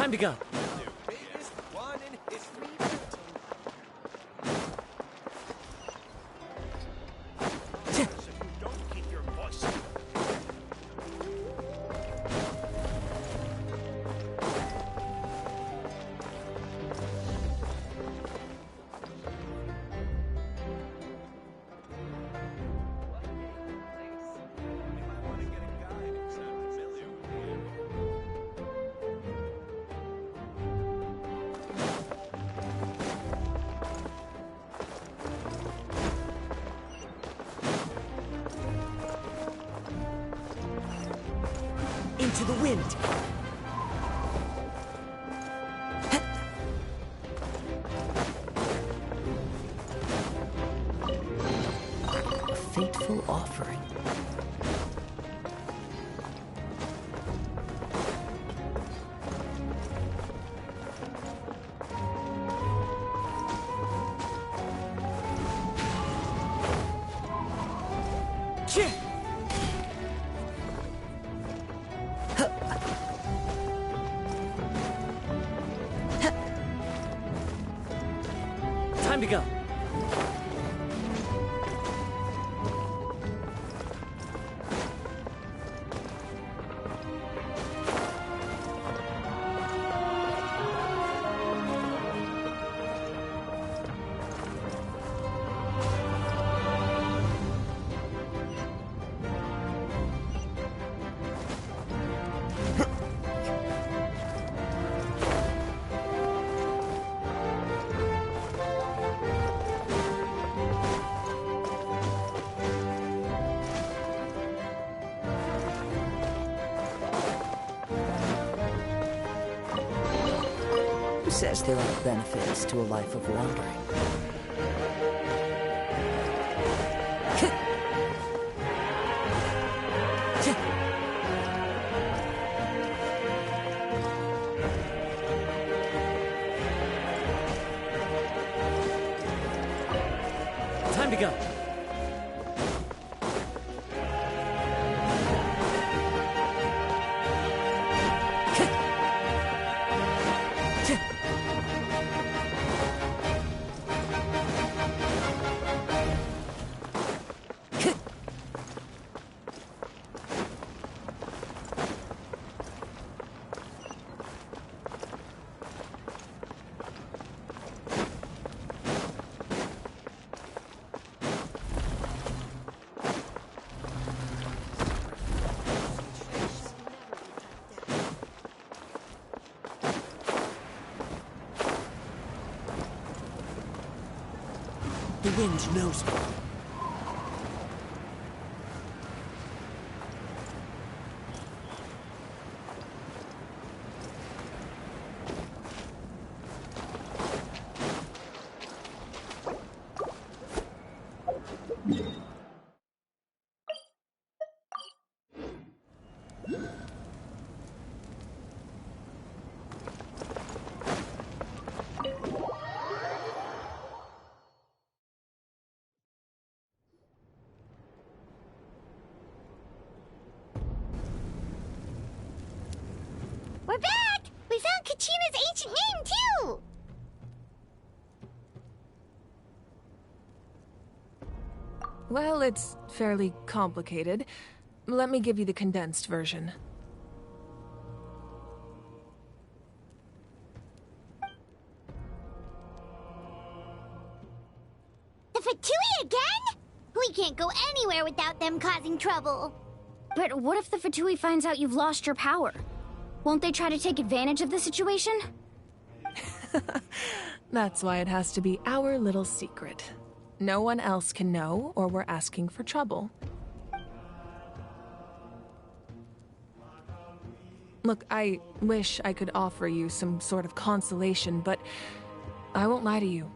Time to go. The biggest one in history. So you don't keep your voice. Into the wind. A fateful offering. Time to go. Who says there aren't benefits to a life of wandering? Time to go. The wind knows me. We're back! We found Kachina's ancient name, too! Well, it's fairly complicated. Let me give you the condensed version. The Fatui again? We can't go anywhere without them causing trouble. But what if the Fatui finds out you've lost your power? Won't they try to take advantage of the situation? That's why it has to be our little secret. No one else can know, or we're asking for trouble. Look, I wish I could offer you some sort of consolation, but I won't lie to you.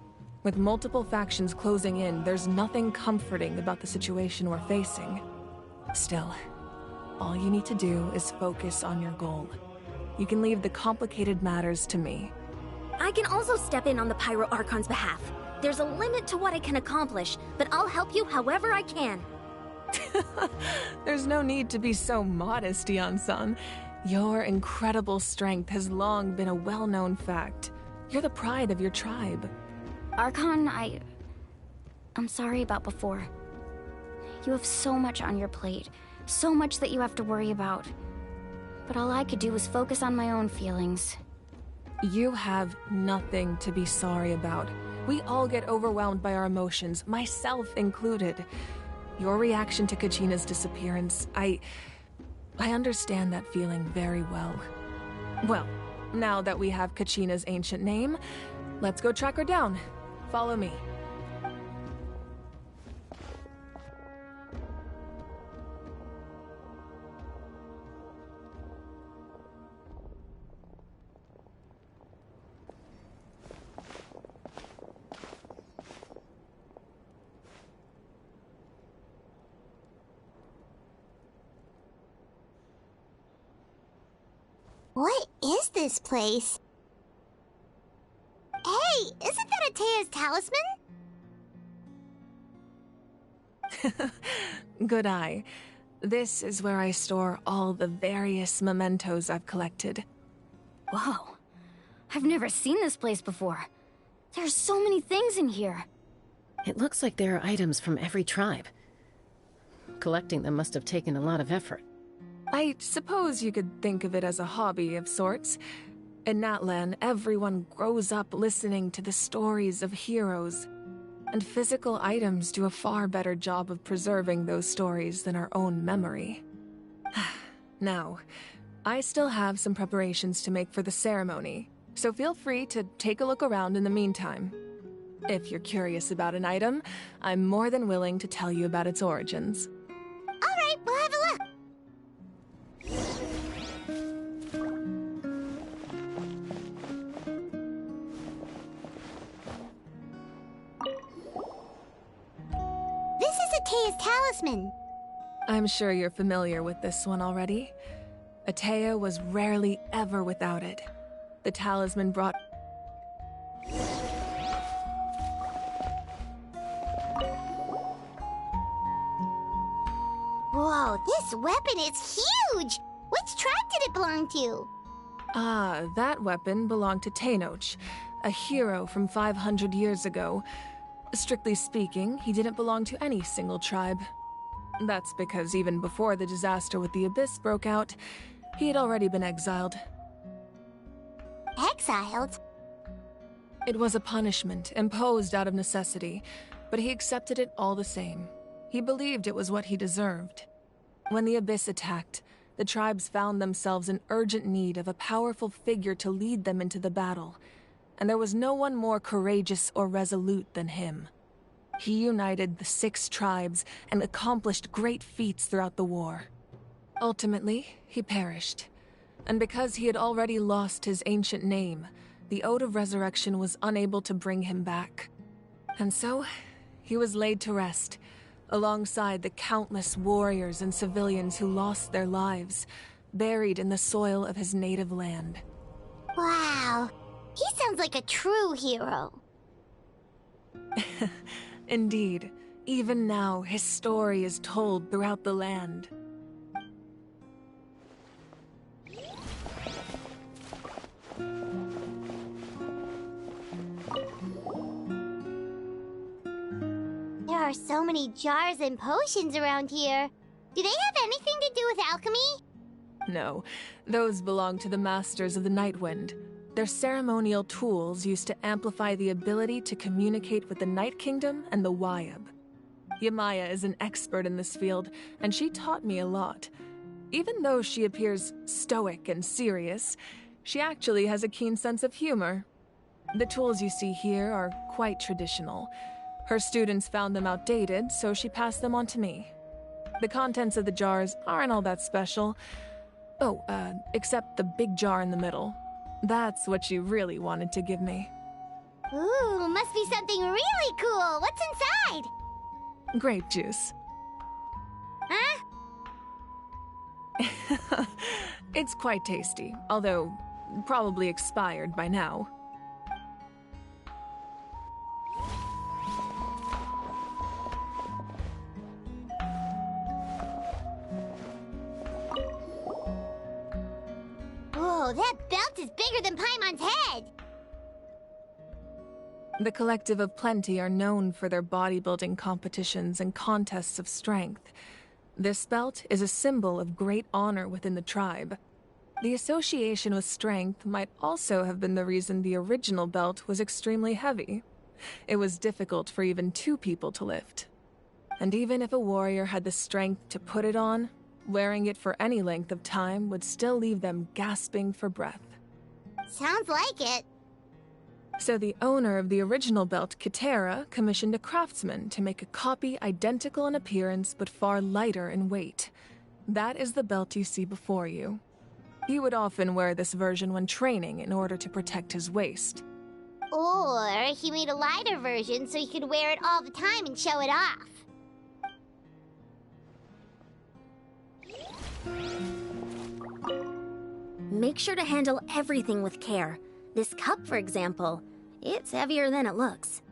With multiple factions closing in, there's nothing comforting about the situation we're facing. Still, all you need to do is focus on your goal. You can leave the complicated matters to me. I can also step in on the Pyro Archon's behalf. There's a limit to what I can accomplish, but I'll help you however I can. There's no need to be so modest, Yan-san. Your incredible strength has long been a well-known fact. You're the pride of your tribe. Archon, I'm sorry about before. You have so much on your plate, so much that you have to worry about. But all I could do was focus on my own feelings. You have nothing to be sorry about. We all get overwhelmed by our emotions, myself included. Your reaction to Kachina's disappearance, I understand that feeling very well. Well, now that we have Kachina's ancient name, let's go track her down. Follow me. What is this place? Hey, isn't that Atea's talisman? Good eye. This is where I store all the various mementos I've collected. Whoa. I've never seen this place before. There's so many things in here. It looks like there are items from every tribe. Collecting them must have taken a lot of effort. I suppose you could think of it as a hobby of sorts. In Natlan, everyone grows up listening to the stories of heroes, and physical items do a far better job of preserving those stories than our own memory. Now, I still have some preparations to make for the ceremony, so feel free to take a look around in the meantime. If you're curious about an item, I'm more than willing to tell you about its origins. All right, we'll have a look. This is Atea's talisman. I'm sure you're familiar with this one already. Atea was rarely ever without it. The talisman brought... Whoa, this weapon is huge! Which tribe did it belong to? Ah, that weapon belonged to Tenoch, a hero from 500 years ago. Strictly speaking, he didn't belong to any single tribe. That's because even before the disaster with the Abyss broke out, he had already been exiled. Exiled? It was a punishment imposed out of necessity, but he accepted it all the same. He believed it was what he deserved. When the Abyss attacked, the tribes found themselves in urgent need of a powerful figure to lead them into the battle, and there was no one more courageous or resolute than him. He united the 6 tribes and accomplished great feats throughout the war. Ultimately, he perished, and because he had already lost his ancient name, the Ode of Resurrection was unable to bring him back. And so, he was laid to rest, alongside the countless warriors and civilians who lost their lives, buried in the soil of his native land. Wow, he sounds like a true hero. Indeed, even now his story is told throughout the land. There are so many jars and potions around here. Do they have anything to do with alchemy? No, those belong to the Masters of the Nightwind. They're ceremonial tools used to amplify the ability to communicate with the Night Kingdom and the Wyab. Yamaya is an expert in this field, and she taught me a lot. Even though she appears stoic and serious, she actually has a keen sense of humor. The tools you see here are quite traditional. Her students found them outdated, so she passed them on to me. The contents of the jars aren't all that special. Oh, except the big jar in the middle. That's what she really wanted to give me. Ooh, must be something really cool. What's inside? Grape juice. Huh? It's quite tasty, although probably expired by now. Whoa, that belt is bigger than Paimon's head! The Collective of Plenty are known for their bodybuilding competitions and contests of strength. This belt is a symbol of great honor within the tribe. The association with strength might also have been the reason the original belt was extremely heavy. It was difficult for even 2 people to lift. And even if a warrior had the strength to put it on, wearing it for any length of time would still leave them gasping for breath. Sounds like it. So the owner of the original belt, Kitera, commissioned a craftsman to make a copy identical in appearance but far lighter in weight. That is the belt you see before you. He would often wear this version when training in order to protect his waist. Or he made a lighter version so he could wear it all the time and show it off. Make sure to handle everything with care. This cup, for example, it's heavier than it looks.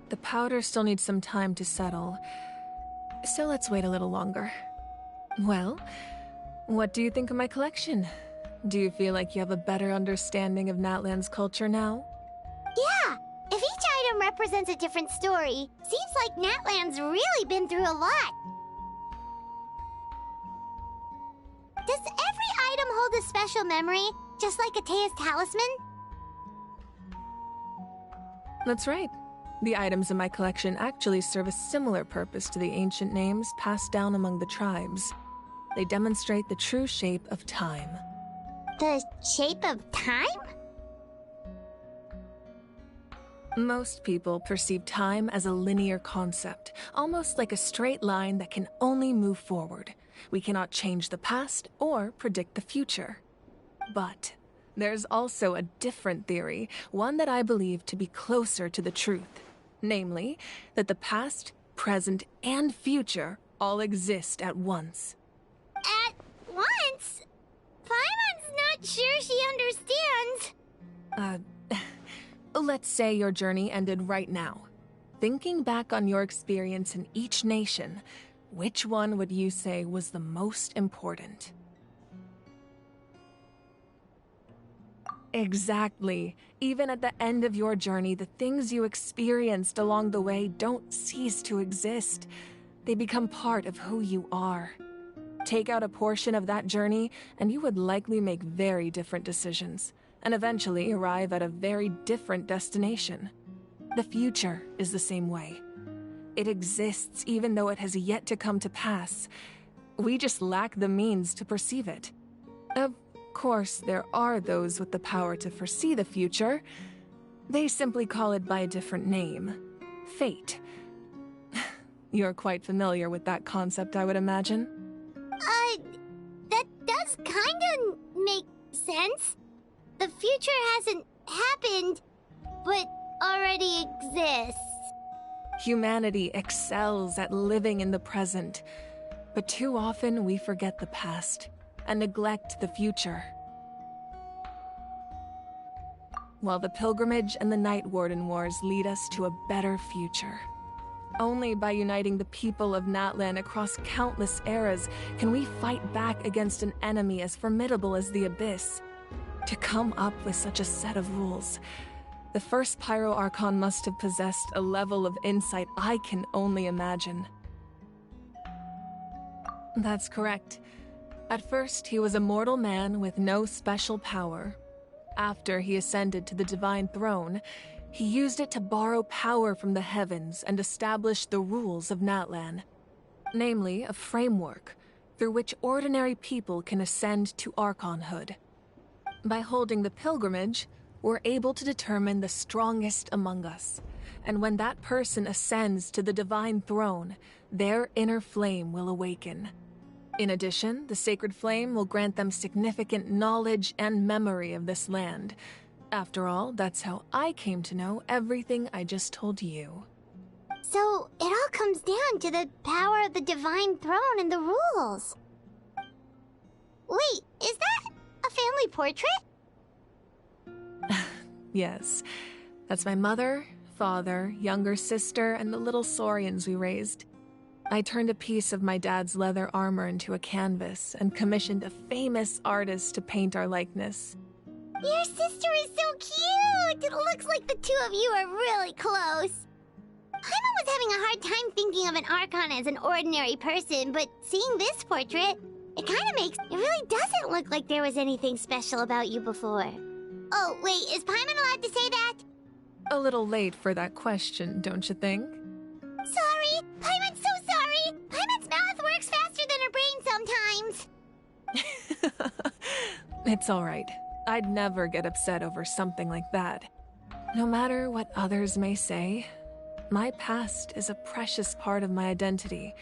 The powder still needs some time to settle, so let's wait a little longer. Well, what do you think of my collection? Do you feel like you have a better understanding of Natlan's culture now? Yeah, if each item represents a different story, seems like Natlan's really been through a lot. Does every item hold a special memory, just like Atea's talisman? That's right. The items in my collection actually serve a similar purpose to the ancient names passed down among the tribes. They demonstrate the true shape of time. The shape of time? Most people perceive time as a linear concept, almost like a straight line that can only move forward. We cannot change the past or predict the future. But there's also a different theory, one that I believe to be closer to the truth. Namely, that the past, present, and future all exist at once. At once? Paimon's not sure she understands. Let's say your journey ended right now. Thinking back on your experience in each nation, which one would you say was the most important? Exactly. Even at the end of your journey, the things you experienced along the way don't cease to exist. They become part of who you are. Take out a portion of that journey, and you would likely make very different decisions, and eventually arrive at a very different destination. The future is the same way. It exists even though it has yet to come to pass. We just lack the means to perceive it. Of course, there are those with the power to foresee the future. They simply call it by a different name. Fate. You're quite familiar with that concept, I would imagine. That does kinda make sense. The future hasn't happened, but already exists. Humanity excels at living in the present, but too often we forget the past and neglect the future. While the pilgrimage and the Night Warden Wars lead us to a better future. Only by uniting the people of Natlan across countless eras can we fight back against an enemy as formidable as the Abyss. To come up with such a set of rules, the first Pyro Archon must have possessed a level of insight I can only imagine. That's correct. At first, he was a mortal man with no special power. After he ascended to the divine throne, he used it to borrow power from the heavens and establish the rules of Natlan. Namely, a framework through which ordinary people can ascend to Archonhood. By holding the pilgrimage, we're able to determine the strongest among us. And when that person ascends to the divine throne, their inner flame will awaken. In addition, the sacred flame will grant them significant knowledge and memory of this land. After all, that's how I came to know everything I just told you. So, it all comes down to the power of the Divine Throne and the rules. Wait, is that a family portrait? Yes. That's my mother, father, younger sister, and the little saurians we raised. I turned a piece of my dad's leather armor into a canvas and commissioned a famous artist to paint our likeness. Your sister is so cute! It looks like the two of you are really close. Paimon was having a hard time thinking of an Archon as an ordinary person, but seeing this portrait, it kind of makes... It really doesn't look like there was anything special about you before. Oh, wait, is Paimon allowed to say that? A little late for that question, don't you think? Sorry! Paimon's so sorry! Paimon's mouth works faster than her brain sometimes! It's alright. I'd never get upset over something like that. No matter what others may say, my past is a precious part of my identity.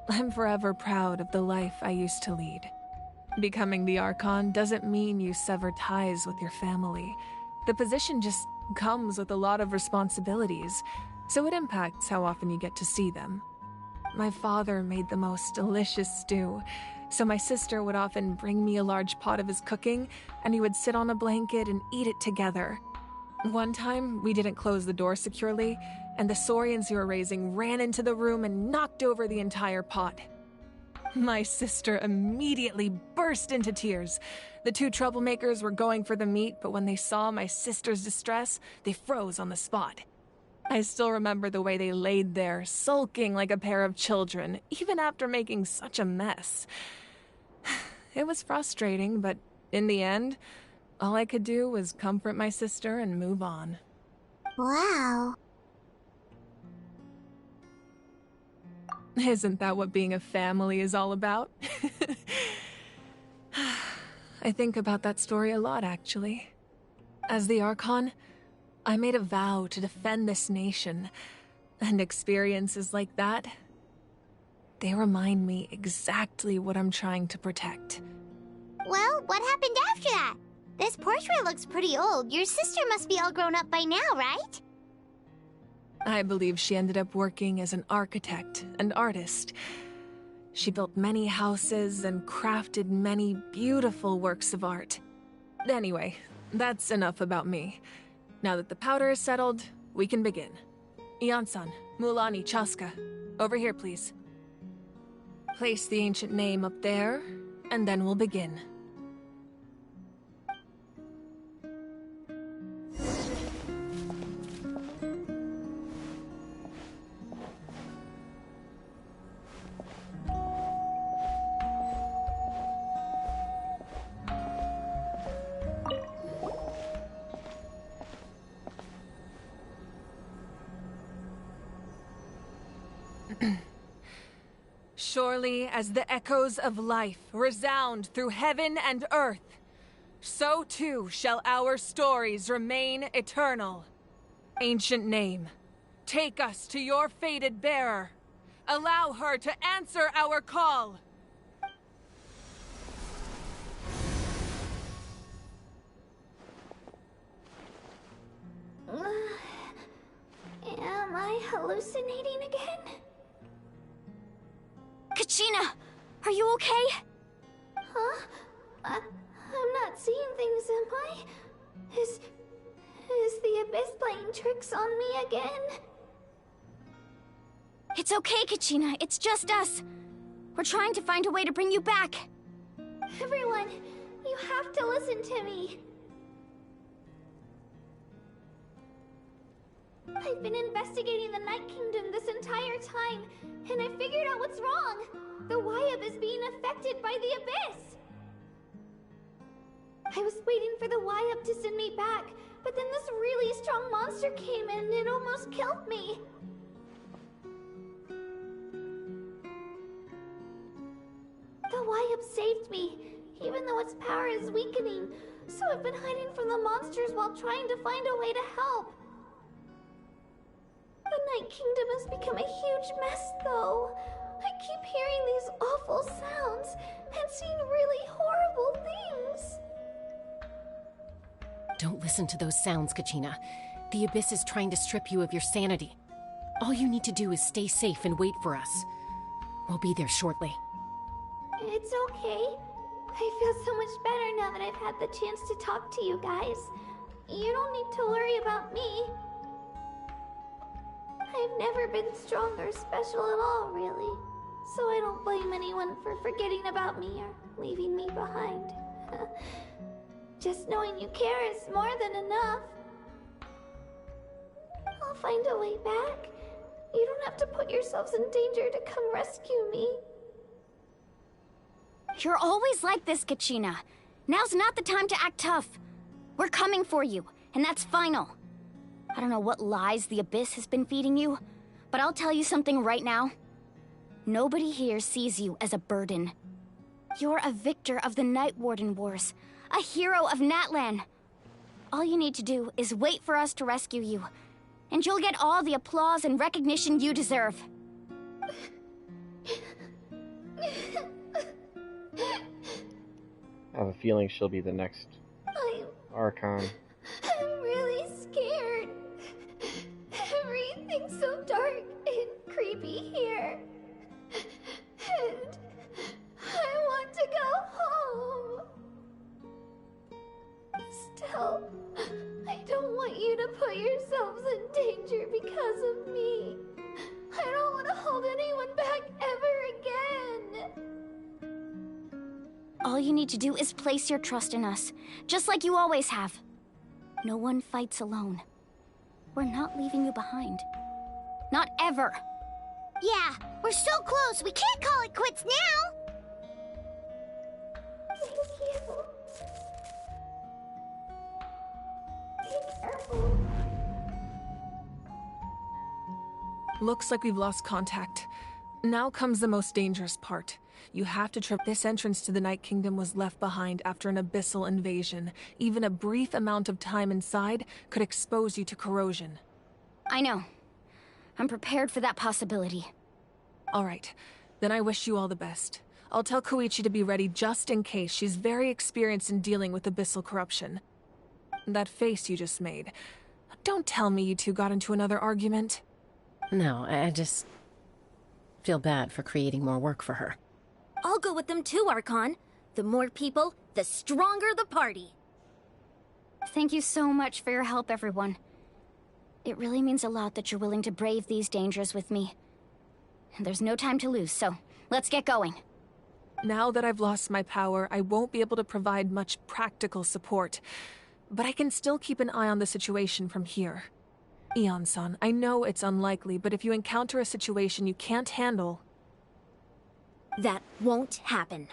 I'm forever proud of the life I used to lead. Becoming the Archon doesn't mean you sever ties with your family. The position just comes with a lot of responsibilities, so it impacts how often you get to see them. My father made the most delicious stew, so my sister would often bring me a large pot of his cooking, and we would sit on a blanket and eat it together. One time, we didn't close the door securely, and the saurians we were raising ran into the room and knocked over the entire pot. My sister immediately burst into tears. The two troublemakers were going for the meat, but when they saw my sister's distress, they froze on the spot. I still remember the way they laid there, sulking like a pair of children, even after making such a mess. It was frustrating, but in the end, all I could do was comfort my sister and move on. Wow. Isn't that what being a family is all about? I think about that story a lot, actually. As the Archon, I made a vow to defend this nation, and experiences like that, they remind me exactly what I'm trying to protect. Well, what happened after that? This portrait looks pretty old. Your sister must be all grown up by now, right? I believe she ended up working as an architect and artist. She built many houses and crafted many beautiful works of art. Anyway, that's enough about me. Now that the powder is settled, we can begin. Ian-san, Mulani, Chaska, over here, please. Place the ancient name up there, and then we'll begin. Surely as the echoes of life resound through heaven and earth, so too shall our stories remain eternal. Ancient name, take us to your fated bearer. Allow her to answer our call. Am I hallucinating again? Kachina, are you okay? Huh? I'm not seeing things, am I? Is the Abyss playing tricks on me again? It's okay, Kachina. It's just us. We're trying to find a way to bring you back. Everyone, you have to listen to me. I've been investigating the Night Kingdom this entire time, and I figured out what's wrong. The Wyab is being affected by the Abyss. I was waiting for the Wyab to send me back, but then this really strong monster came in and it almost killed me. The Wyab saved me, even though its power is weakening, so I've been hiding from the monsters while trying to find a way to help. The Night Kingdom has become a huge mess, though. I keep hearing these awful sounds and seeing really horrible things. Don't listen to those sounds, Kachina. The Abyss is trying to strip you of your sanity. All you need to do is stay safe and wait for us. We'll be there shortly. It's okay. I feel so much better now that I've had the chance to talk to you guys. You don't need to worry about me. I've never been strong or special at all, really. So I don't blame anyone for forgetting about me or leaving me behind. Just knowing you care is more than enough. I'll find a way back. You don't have to put yourselves in danger to come rescue me. You're always like this, Kachina. Now's not the time to act tough. We're coming for you, and that's final. I don't know what lies the Abyss has been feeding you, but I'll tell you something right now. Nobody here sees you as a burden. You're a victor of the Night Warden Wars, a hero of Natlan. All you need to do is wait for us to rescue you, and you'll get all the applause and recognition you deserve. I have a feeling she'll be the next Archon. I'm really scared. Everything's so dark and creepy here. And I want to go home. Still, I don't want you to put yourselves in danger because of me. I don't want to hold anyone back ever again. All you need to do is place your trust in us, just like you always have. No one fights alone. We're not leaving you behind. Not ever. Yeah, we're so close, we can't call it quits now! Thank you. Be careful. Looks like we've lost contact. Now comes the most dangerous part. You have to trip. This entrance to the Night Kingdom was left behind after an abyssal invasion. Even a brief amount of time inside could expose you to corrosion. I know. I'm prepared for that possibility. All right, then I wish you all the best. I'll tell Koichi to be ready just in case. She's very experienced in dealing with abyssal corruption. That face you just made. Don't tell me you two got into another argument. No, I just feel bad for creating more work for her. I'll go with them too, Archon. The more people, the stronger the party. Thank you so much for your help, everyone. It really means a lot that you're willing to brave these dangers with me. There's no time to lose, so let's get going. Now that I've lost my power, I won't be able to provide much practical support. But I can still keep an eye on the situation from here. Eon-san, I know it's unlikely, but if you encounter a situation you can't handle... That won't happen.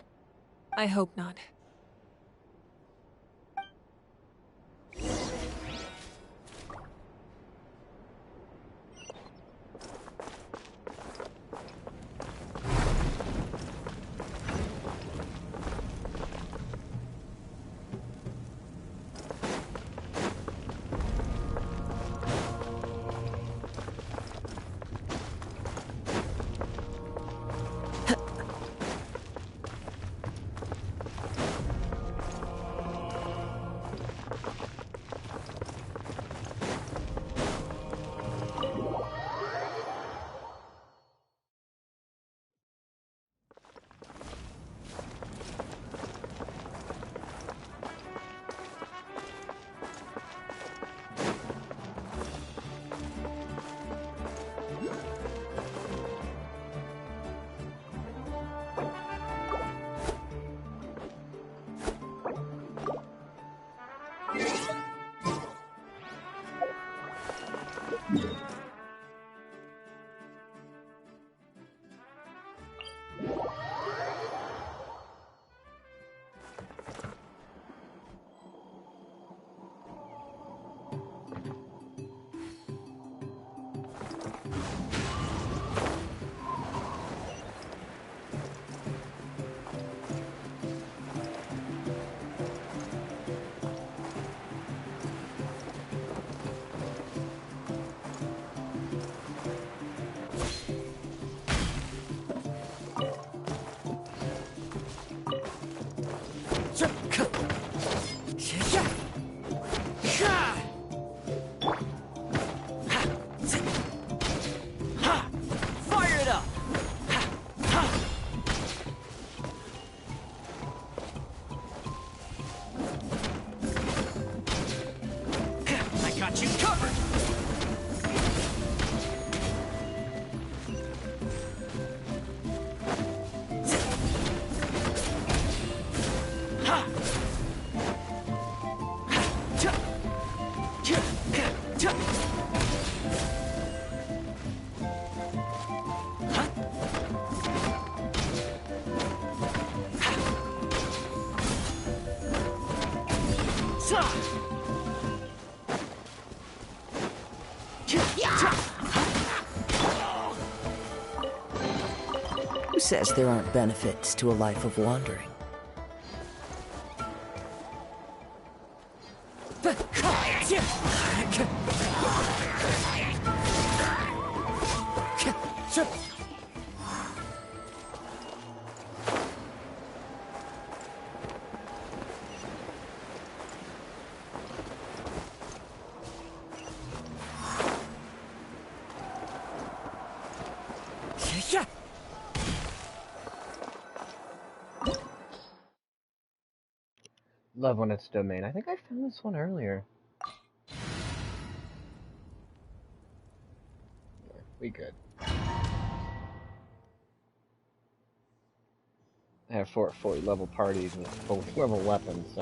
I hope not. Who says there aren't benefits to a life of wandering? Love when it's domain. I think I found this one earlier. Yeah, we good. I have 4 fully level parties with full level weapons, so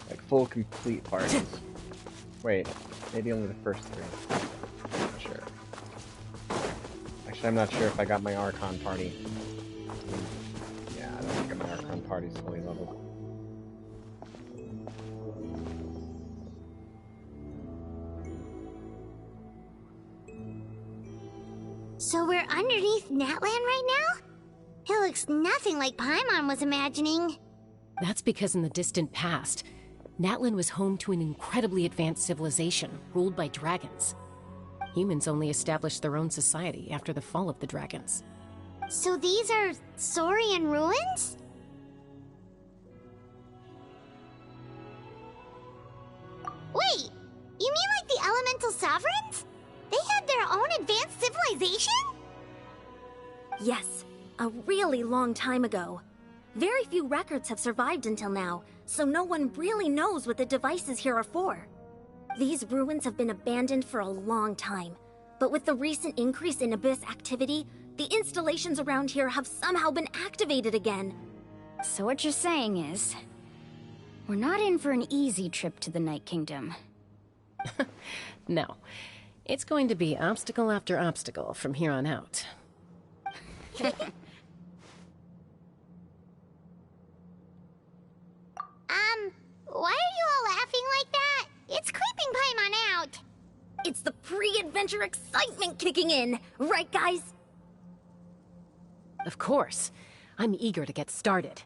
like full complete parties. Wait, maybe only the first 3. Not sure. Actually, I'm not sure if I got my Archon party. Yeah, I don't think my Archon party's fully leveled. So we're underneath Natlan right now? It looks nothing like Paimon was imagining. That's because in the distant past, Natlan was home to an incredibly advanced civilization ruled by dragons. Humans only established their own society after the fall of the dragons. So these are Saurian ruins? Wait, you mean like the elemental sovereigns? They had their own advanced civilization? Yes, a really long time ago. Very few records have survived until now, so no one really knows what the devices here are for. These ruins have been abandoned for a long time, but with the recent increase in Abyss activity, the installations around here have somehow been activated again. So what you're saying is, we're not in for an easy trip to the Night Kingdom. No. It's going to be obstacle after obstacle from here on out. Why are you all laughing like that? It's creeping Paimon out. It's the pre-adventure excitement kicking in, right guys? Of course. I'm eager to get started.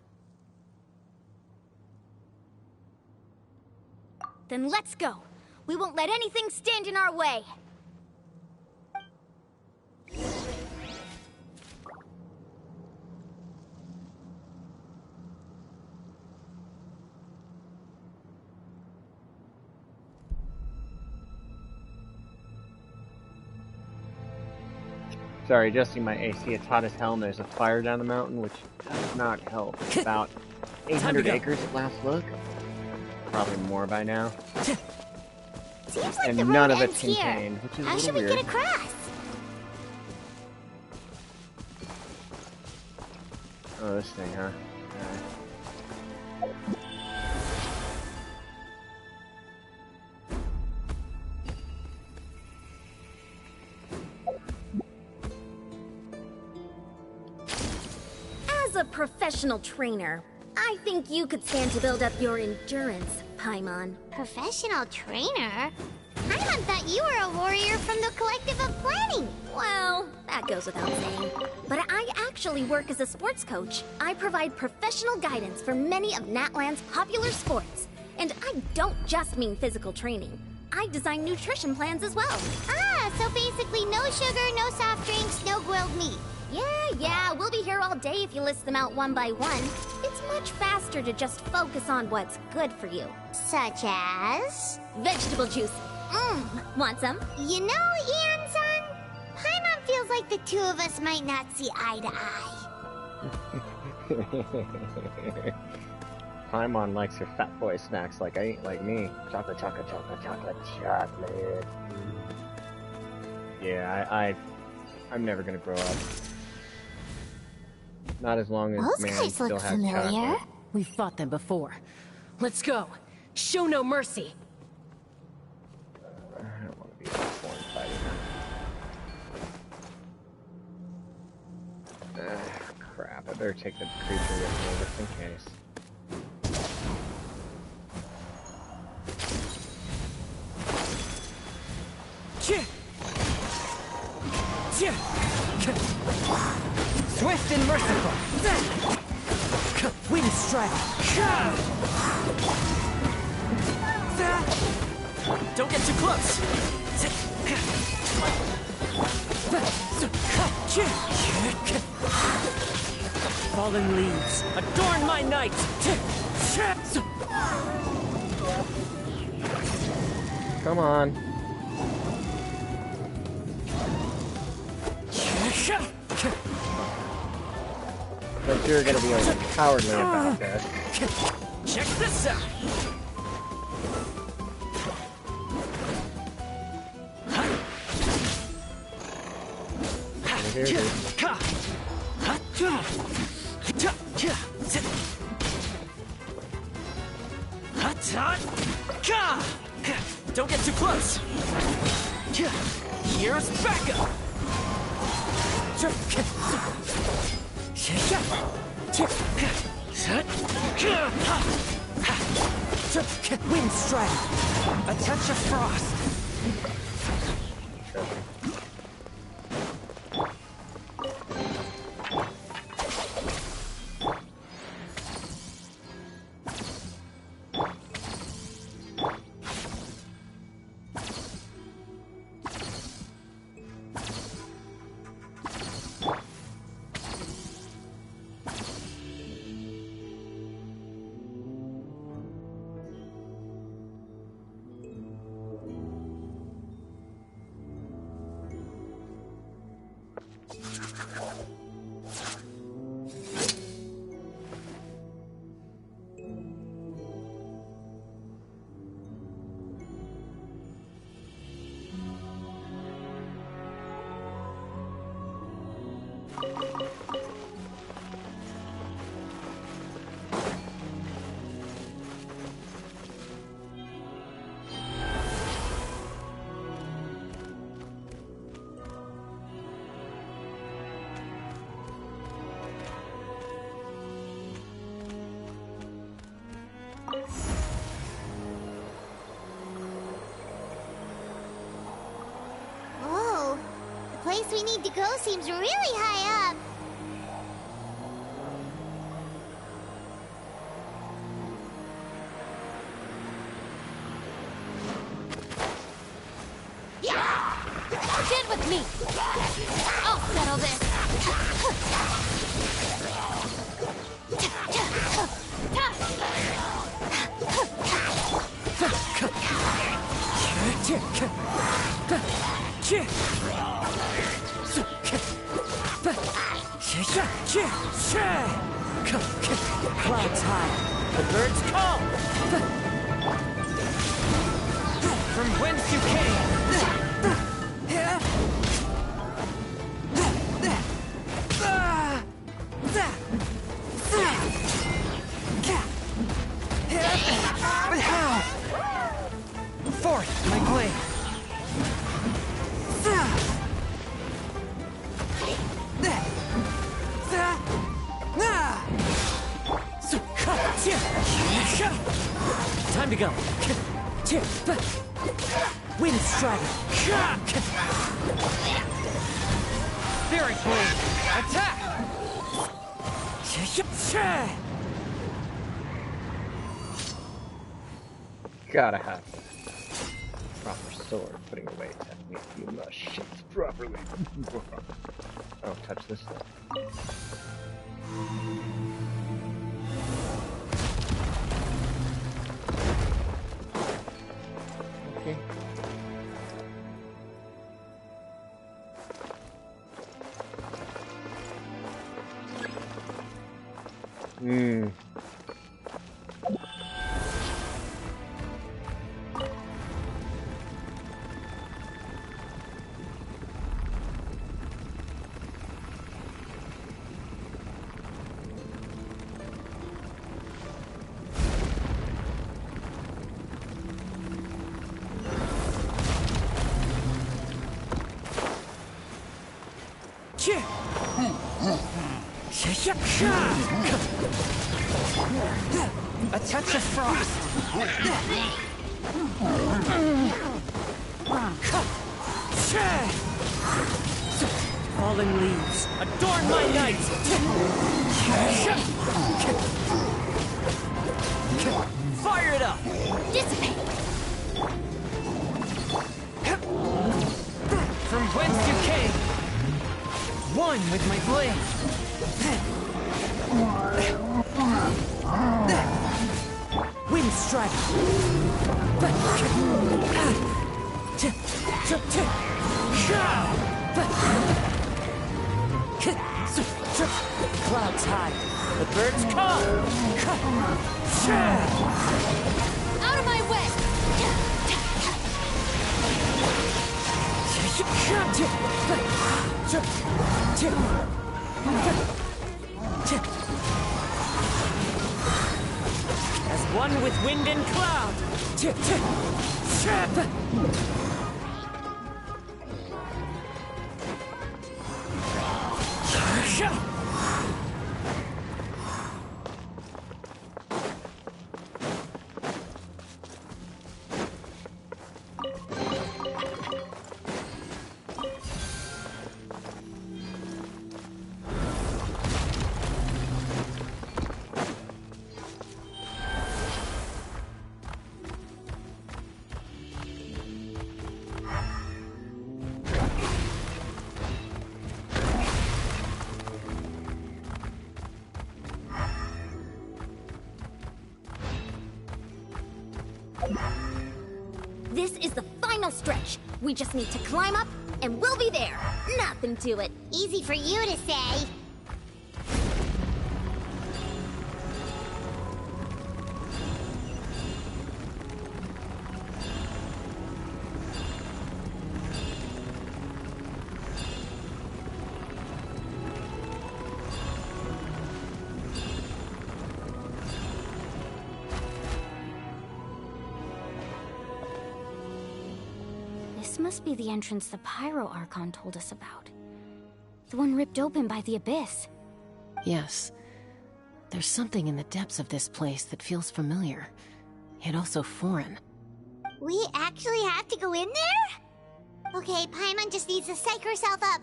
Then let's go. We won't let anything stand in our way. Sorry, adjusting my AC. It's hot as hell and there's a fire down the mountain, which does not help. It's about 800 acres at last look. Probably more by now. Seems like and the road none of ends it's here. contained, which is How a should little we weird. get across? Oh, this thing, huh? As a professional trainer, I think you could stand to build up your endurance, Paimon. Professional trainer? Paimon thought you were a warrior from the Collective of Planning. Well, that goes without saying. But I actually work as a sports coach. I provide professional guidance for many of Natlan's popular sports. And I don't just mean physical training. I design nutrition plans as well. Ah, so basically no sugar, no soft drinks, no grilled meat. Yeah, we'll be here all day if you list them out one by one. It's much faster to just focus on what's good for you. Such as? Vegetable juice. Want some? You know, Ian-san, Paimon feels like the two of us might not see eye to eye. Paimon likes her fat boy snacks like me. Chocolate, chocolate, chocolate, chocolate, chocolate. Yeah, I'm never gonna grow up. Not as long as Those man guys still look has familiar. chocolate. We've fought them before. Let's go. Show no mercy. I don't want to be a foreign fighter. Crap, I better take the creature with me just in case. Swift and merciful. Wind strike. Don't get too close. Fallen leaves, adorn my night. Come on. But you're gonna be like cowardly about this. Check this out. Here it is. Don't get too close. Here's backup. Wind strike. A touch of frost. Whoa, the place we need to go seems really high up. Get with me! I'll settle this! Clouds high. The birds call. From whence you came. But how? Forth, my blade. Time to go. Wind strike. Spirit blade. Attack. Gotta have proper sword putting away technique. You must shoot properly. Oh, touch this thing. Okay. A touch of frost. fallen leaves, adorn my night! Fire it up! Dissipate! From whence you came! One with my blade! Wind strike! Clouds high, the birds come! Out of my way! As one with wind and cloud! This is the final stretch. We just need to climb up, and we'll be there. Nothing to it. Easy for you to say. This must be the entrance the Pyro Archon told us about. The one ripped open by the Abyss. Yes. There's something in the depths of this place that feels familiar, yet also foreign. We actually have to go in there? Okay, Paimon just needs to psych herself up.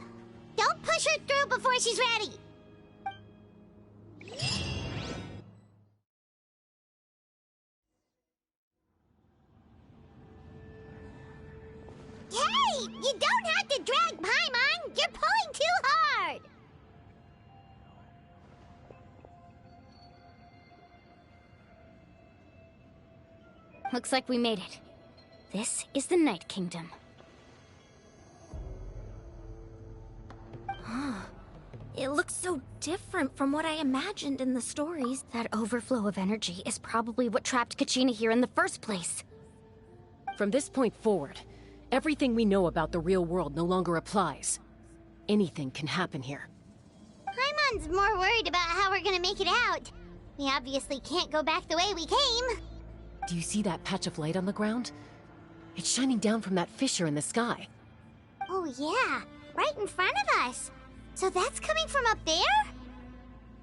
Don't push her through before she's ready. Hey! You don't have to drag Paimon! You're pulling too hard! Looks like we made it. This is the Night Kingdom. It looks so different from what I imagined in the stories. That overflow of energy is probably what trapped Kachina here in the first place. From this point forward, everything we know about the real world no longer applies. Anything can happen here. Paimon's more worried about how we're gonna make it out. We obviously can't go back the way we came. Do you see that patch of light on the ground? It's shining down from that fissure in the sky. Oh yeah, right in front of us. So that's coming from up there?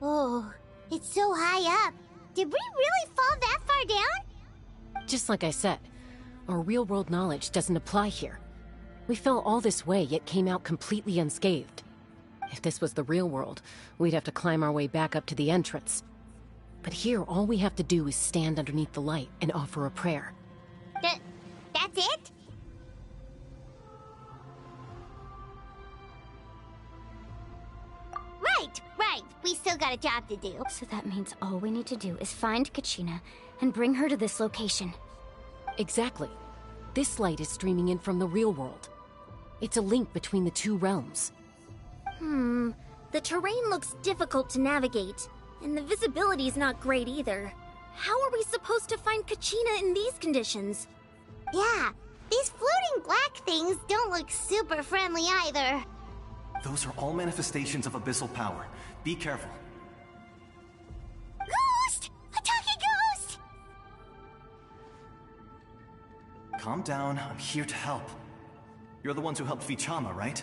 Oh, it's so high up. Did we really fall that far down? Just like I said, our real-world knowledge doesn't apply here. We fell all this way, yet came out completely unscathed. If this was the real world, we'd have to climb our way back up to the entrance. But here, all we have to do is stand underneath the light and offer a prayer. That's it? Right. We still got a job to do. So that means all we need to do is find Kachina and bring her to this location. Exactly. This light is streaming in from the real world. It's a link between the two realms. The terrain looks difficult to navigate, and the visibility's not great either. How are we supposed to find Kachina in these conditions? Yeah, these floating black things don't look super friendly either. Those are all manifestations of abyssal power. Be careful. Ghost! A talking ghost! Calm down, I'm here to help. You're the ones who helped Vichama, right?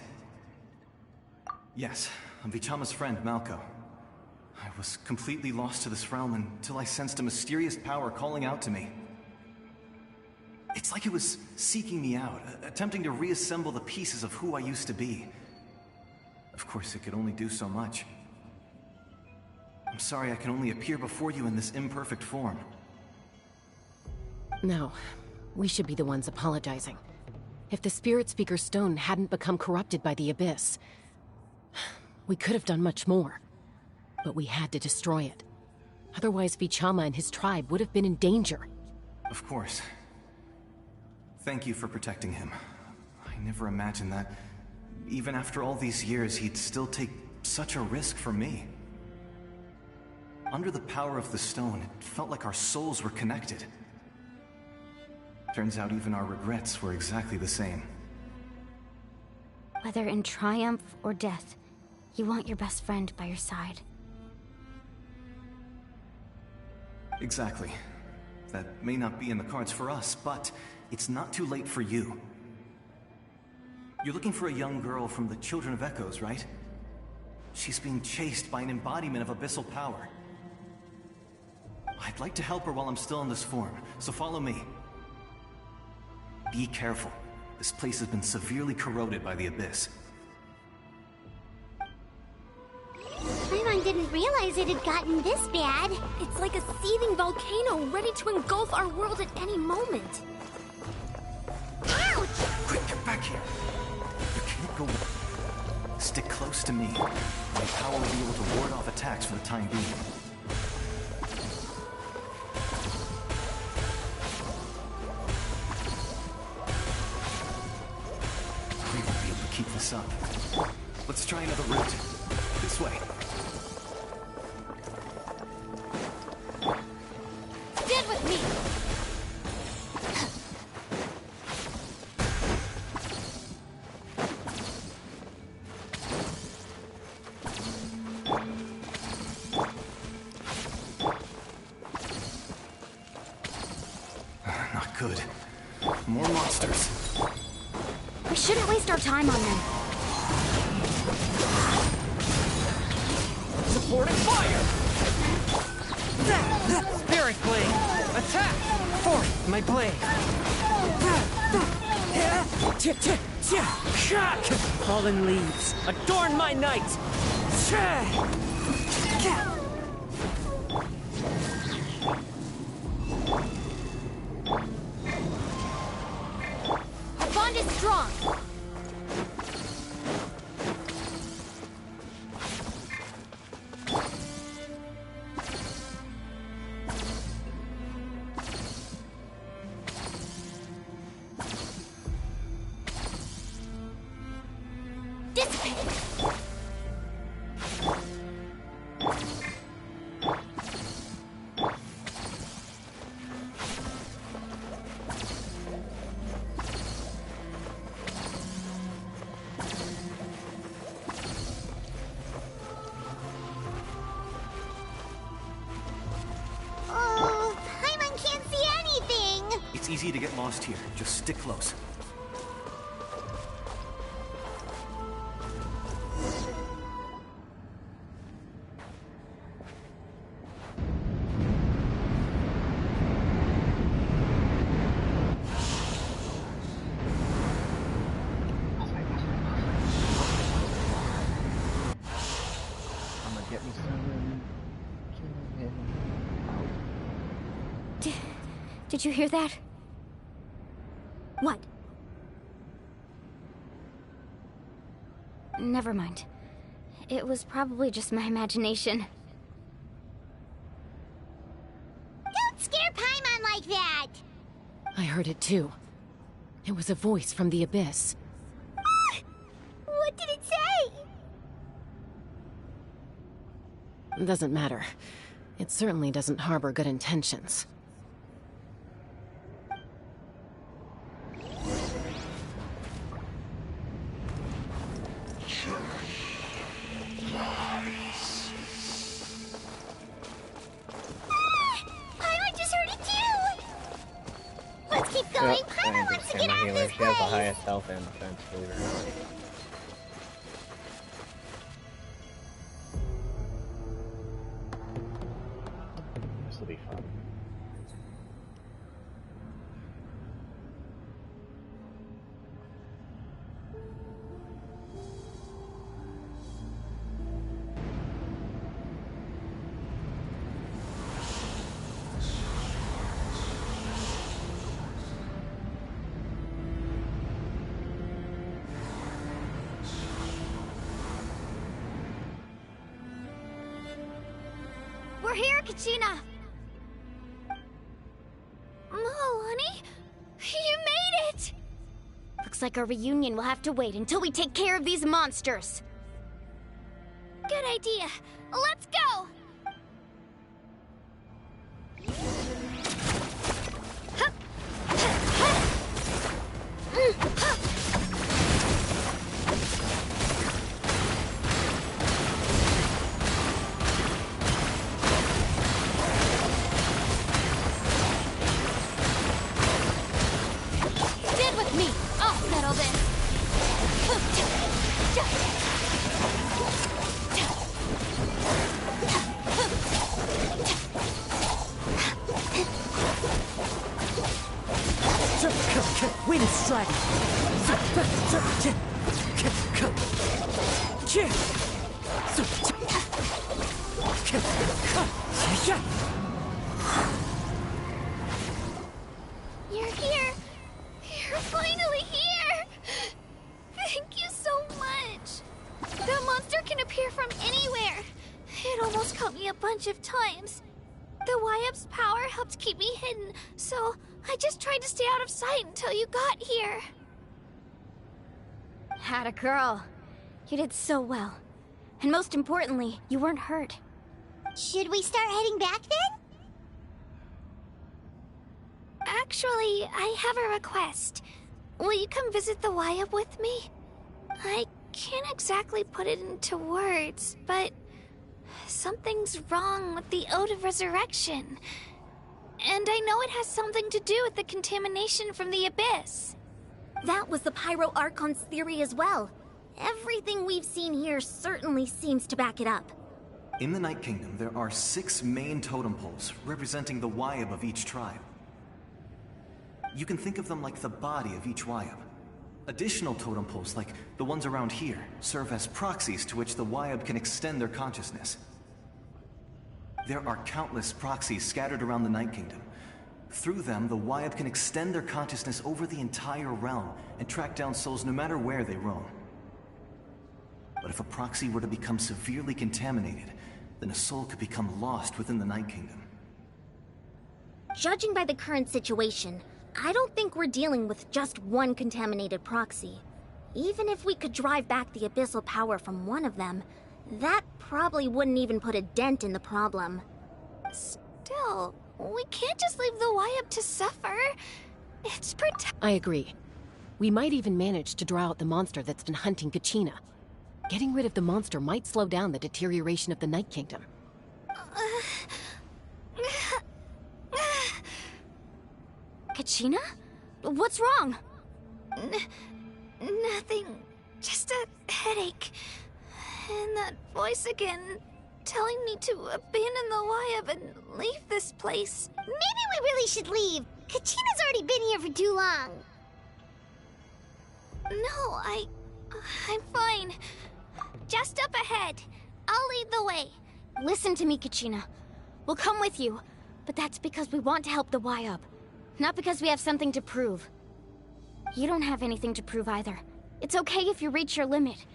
Yes, I'm Vichama's friend, Malko. I was completely lost to this realm until I sensed a mysterious power calling out to me. It's like it was seeking me out, attempting to reassemble the pieces of who I used to be. Of course, it could only do so much. I'm sorry I can only appear before you in this imperfect form. No, we should be the ones apologizing. If the Spirit Speaker's stone hadn't become corrupted by the Abyss, we could have done much more. But we had to destroy it. Otherwise, Vichama and his tribe would have been in danger. Of course. Thank you for protecting him. I never imagined that, even after all these years, he'd still take such a risk for me. Under the power of the stone, it felt like our souls were connected. Turns out even our regrets were exactly the same. Whether in triumph or death, you want your best friend by your side. Exactly. That may not be in the cards for us, but it's not too late for you. You're looking for a young girl from the Children of Echoes, right? She's being chased by an embodiment of abyssal power. I'd like to help her while I'm still in this form, so follow me. Be careful. This place has been severely corroded by the Abyss. Paimon didn't realize it had gotten this bad. It's like a seething volcano ready to engulf our world at any moment. Ouch! Quick, get back here. You can't go... Stick close to me. My power will be able to ward off attacks for the time being. We won't be able to keep this up. Let's try another route. This way. Stand with me! Not good. More monsters. We shouldn't waste our time on them. Supporting fire! Spirit blade! Attack! Forth my blade! Fallen leaves, adorn my night! Our bond is strong! Oh, Paimon can't see anything! It's easy to get lost here. Just stick close. I'm gonna get me some. Did you hear that? What? Never mind. It was probably just my imagination. Don't scare Paimon like that! I heard it too. It was a voice from the Abyss. What did it say? Doesn't matter. It certainly doesn't harbor good intentions. Paimon just heard it too! Let's keep going! Paimon wants to get out of this She has the place! highest health and defense, believe it or not. This will be fun. We're here, Kachina! Honey? You made it! Looks like our reunion will have to wait until we take care of these monsters. Good idea. Let's go! Stand with me. I'll settle this. Wind strike! You're here! You're finally here! Thank you so much! That monster can appear from anywhere! It almost caught me a bunch of times. The Wyap's power helped keep me hidden, so I just tried to stay out of sight until you got here. Atta girl. You did so well. And most importantly, you weren't hurt. Should we start heading back then? Actually, I have a request. Will you come visit the Wyap with me? I can't exactly put it into words, but something's wrong with the Ode of Resurrection. And I know it has something to do with the contamination from the Abyss. That was the Pyro Archon's theory as well. Everything we've seen here certainly seems to back it up. In the Night Kingdom, there are 6 main totem poles representing the Wyap of each tribe. You can think of them like the body of each Wyap. Additional totem poles, like the ones around here, serve as proxies to which the Wyap can extend their consciousness. There are countless proxies scattered around the Night Kingdom. Through them, the Wyap can extend their consciousness over the entire realm and track down souls no matter where they roam. But if a proxy were to become severely contaminated, then a soul could become lost within the Night Kingdom. Judging by the current situation, I don't think we're dealing with just one contaminated proxy. Even if we could drive back the abyssal power from one of them, that probably wouldn't even put a dent in the problem. Still, we can't just leave the Wyap to suffer. It's I agree. We might even manage to draw out the monster that's been hunting Kachina. Getting rid of the monster might slow down the deterioration of the Night Kingdom. Kachina? What's wrong? Nothing. Just a headache. And that voice again, telling me to abandon the Wyap and leave this place. Maybe we really should leave. Kachina's already been here for too long. No, I'm fine. Just up ahead. I'll lead the way. Listen to me, Kachina. We'll come with you, but that's because we want to help the Wyap, not because we have something to prove. You don't have anything to prove either. It's okay if you reach your limit.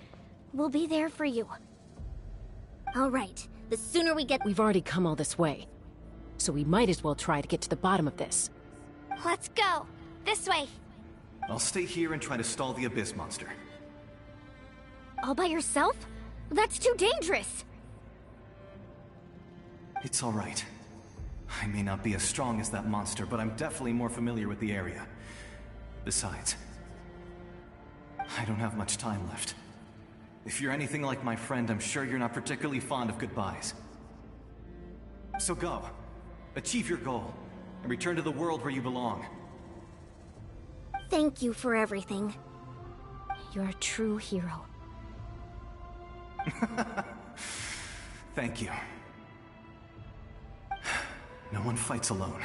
We'll be there for you. All right, the sooner we get... We've already come all this way, so we might as well try to get to the bottom of this. Let's go. This way. I'll stay here and try to stall the Abyss monster. All by yourself? That's too dangerous! It's all right. I may not be as strong as that monster, but I'm definitely more familiar with the area. Besides, I don't have much time left. If you're anything like my friend, I'm sure you're not particularly fond of goodbyes. So go. Achieve your goal, and return to the world where you belong. Thank you for everything. You're a true hero. Thank you. No one fights alone.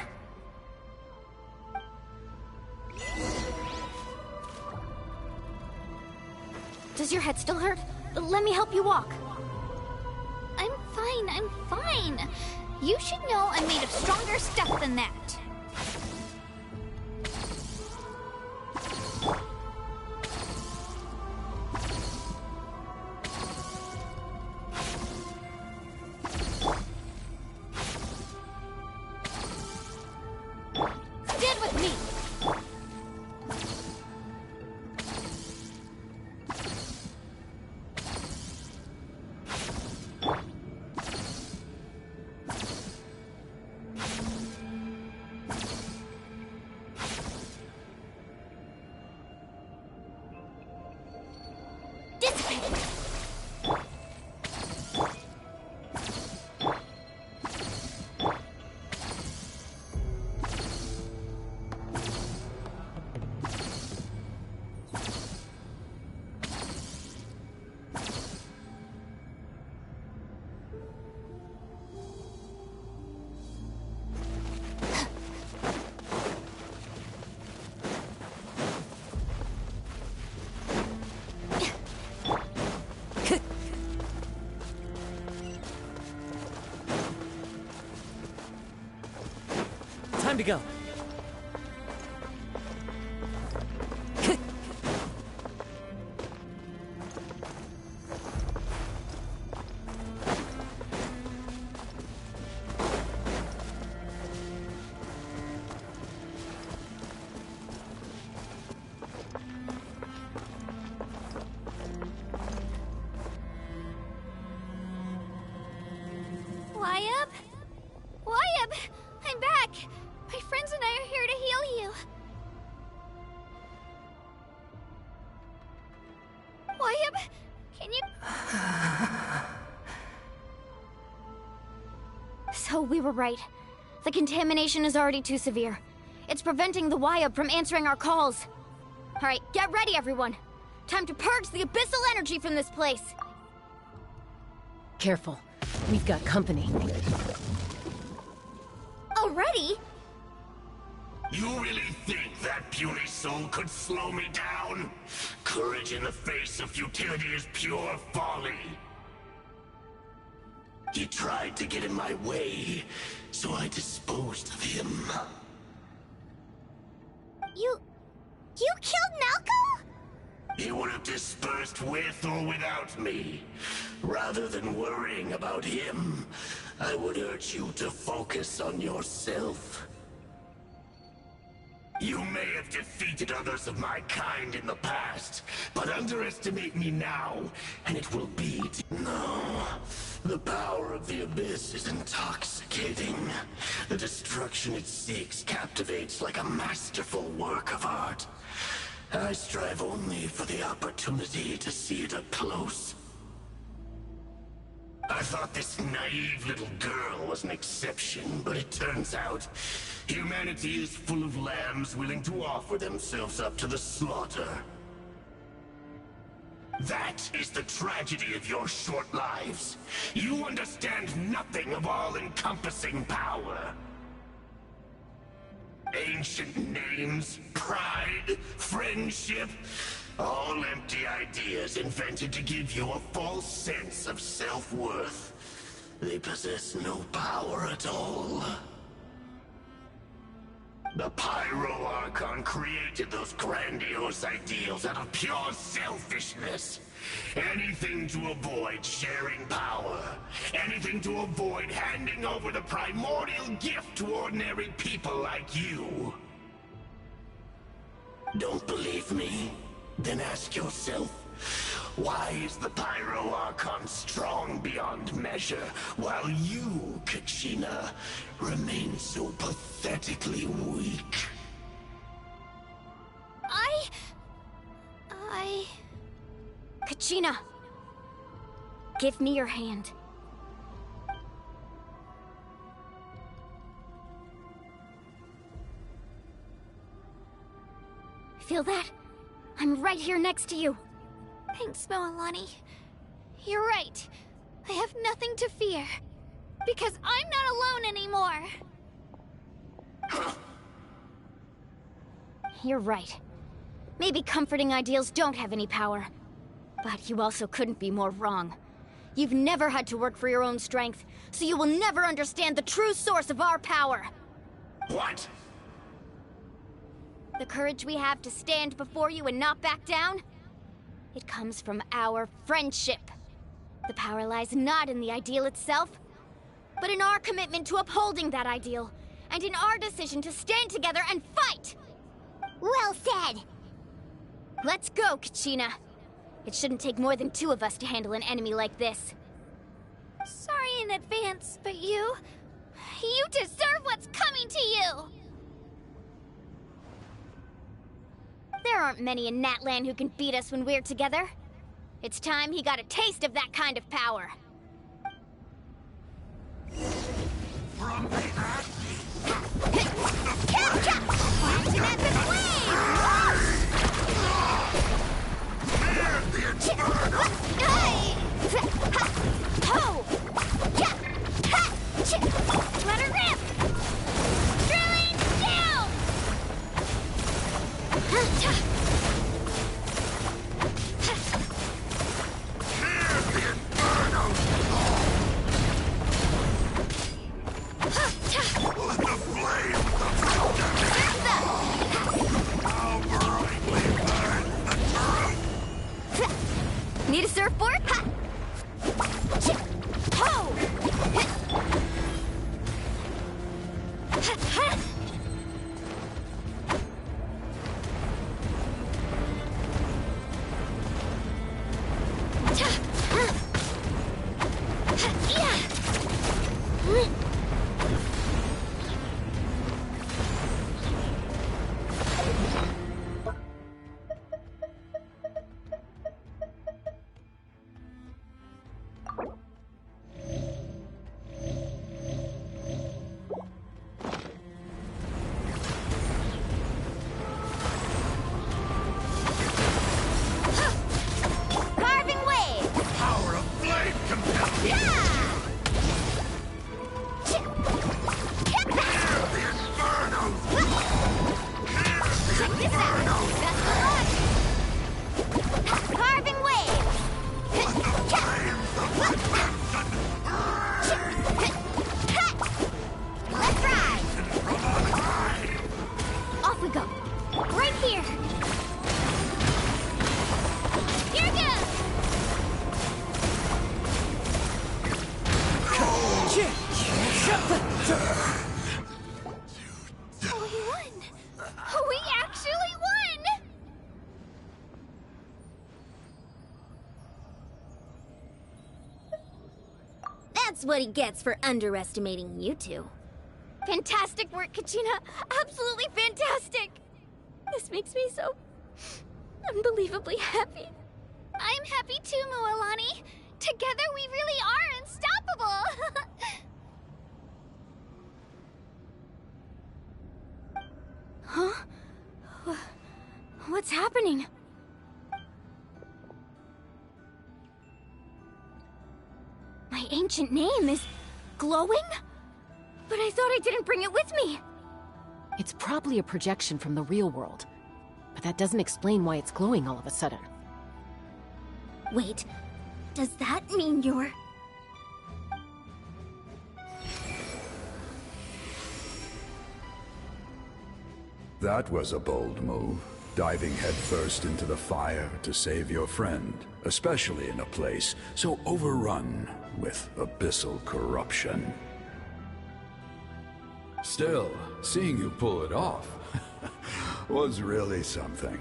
Does your head still hurt? Let me help you walk. I'm fine. You should know I'm made of stronger stuff than that. to go. Wyabb? Wyabb! I'm back! My friends and I are here to heal you. Wyabb, can you... So we were right. The contamination is already too severe. It's preventing the Wyabb from answering our calls. Alright, get ready everyone. Time to purge the abyssal energy from this place. Careful. We've got company. Already? You really think that puny soul could slow me down? Courage in the face of futility is pure folly. He tried to get in my way, so I disposed of him. You killed Malcolm? He would have dispersed with or without me. Rather than worrying about him, I would urge you to focus on yourself. You may have defeated others of my kind in the past, but underestimate me now, and it will be... No. The power of the Abyss is intoxicating. The destruction it seeks captivates like a masterful work of art. I strive only for the opportunity to see it up close. I thought this naive little girl was an exception, but it turns out humanity is full of lambs willing to offer themselves up to the slaughter. That is the tragedy of your short lives. You understand nothing of all-encompassing power. Ancient names, pride, friendship, all empty ideas invented to give you a false sense of self-worth. They possess no power at all. The Pyro Archon created those grandiose ideals out of pure selfishness. Anything to avoid sharing power. Anything to avoid handing over the primordial gift to ordinary people like you. Don't believe me? Then ask yourself, why is the Pyro Archon strong beyond measure, while you, Kachina, remain so pathetically weak? Kachina! Give me your hand. Feel that? I'm right here next to you. Thanks, Moalani. You're right. I have nothing to fear. Because I'm not alone anymore. You're right. Maybe comforting ideals don't have any power. But you also couldn't be more wrong. You've never had to work for your own strength, so you will never understand the true source of our power. What? The courage we have to stand before you and not back down? It comes from our friendship. The power lies not in the ideal itself, but in our commitment to upholding that ideal, and in our decision to stand together and fight! Well said! Let's go, Kachina. It shouldn't take more than 2 of us to handle an enemy like this. Sorry in advance, but you deserve what's coming to you! There aren't many in Natlan who can beat us when we're together. It's time he got a taste of that kind of power. From the Action at the Let her rip! Drilling down! Let the flame Check this out! That's the one! Carving wave! Let's ride! Off we go! Right here! Here goes! Oh, we won! We actually won! That's what he gets for underestimating you two. Fantastic work, Kachina! Absolutely fantastic! This makes me so unbelievably happy. I'm happy too, Mualani. Together we really are unstoppable. Huh? What's happening? My ancient name is glowing? But I thought I didn't bring it with me. It's probably a projection from the real world. But that doesn't explain why it's glowing all of a sudden. Wait, does that mean you're... That was a bold move, diving headfirst into the fire to save your friend, especially in a place so overrun with abyssal corruption. Still, seeing you pull it off was really something.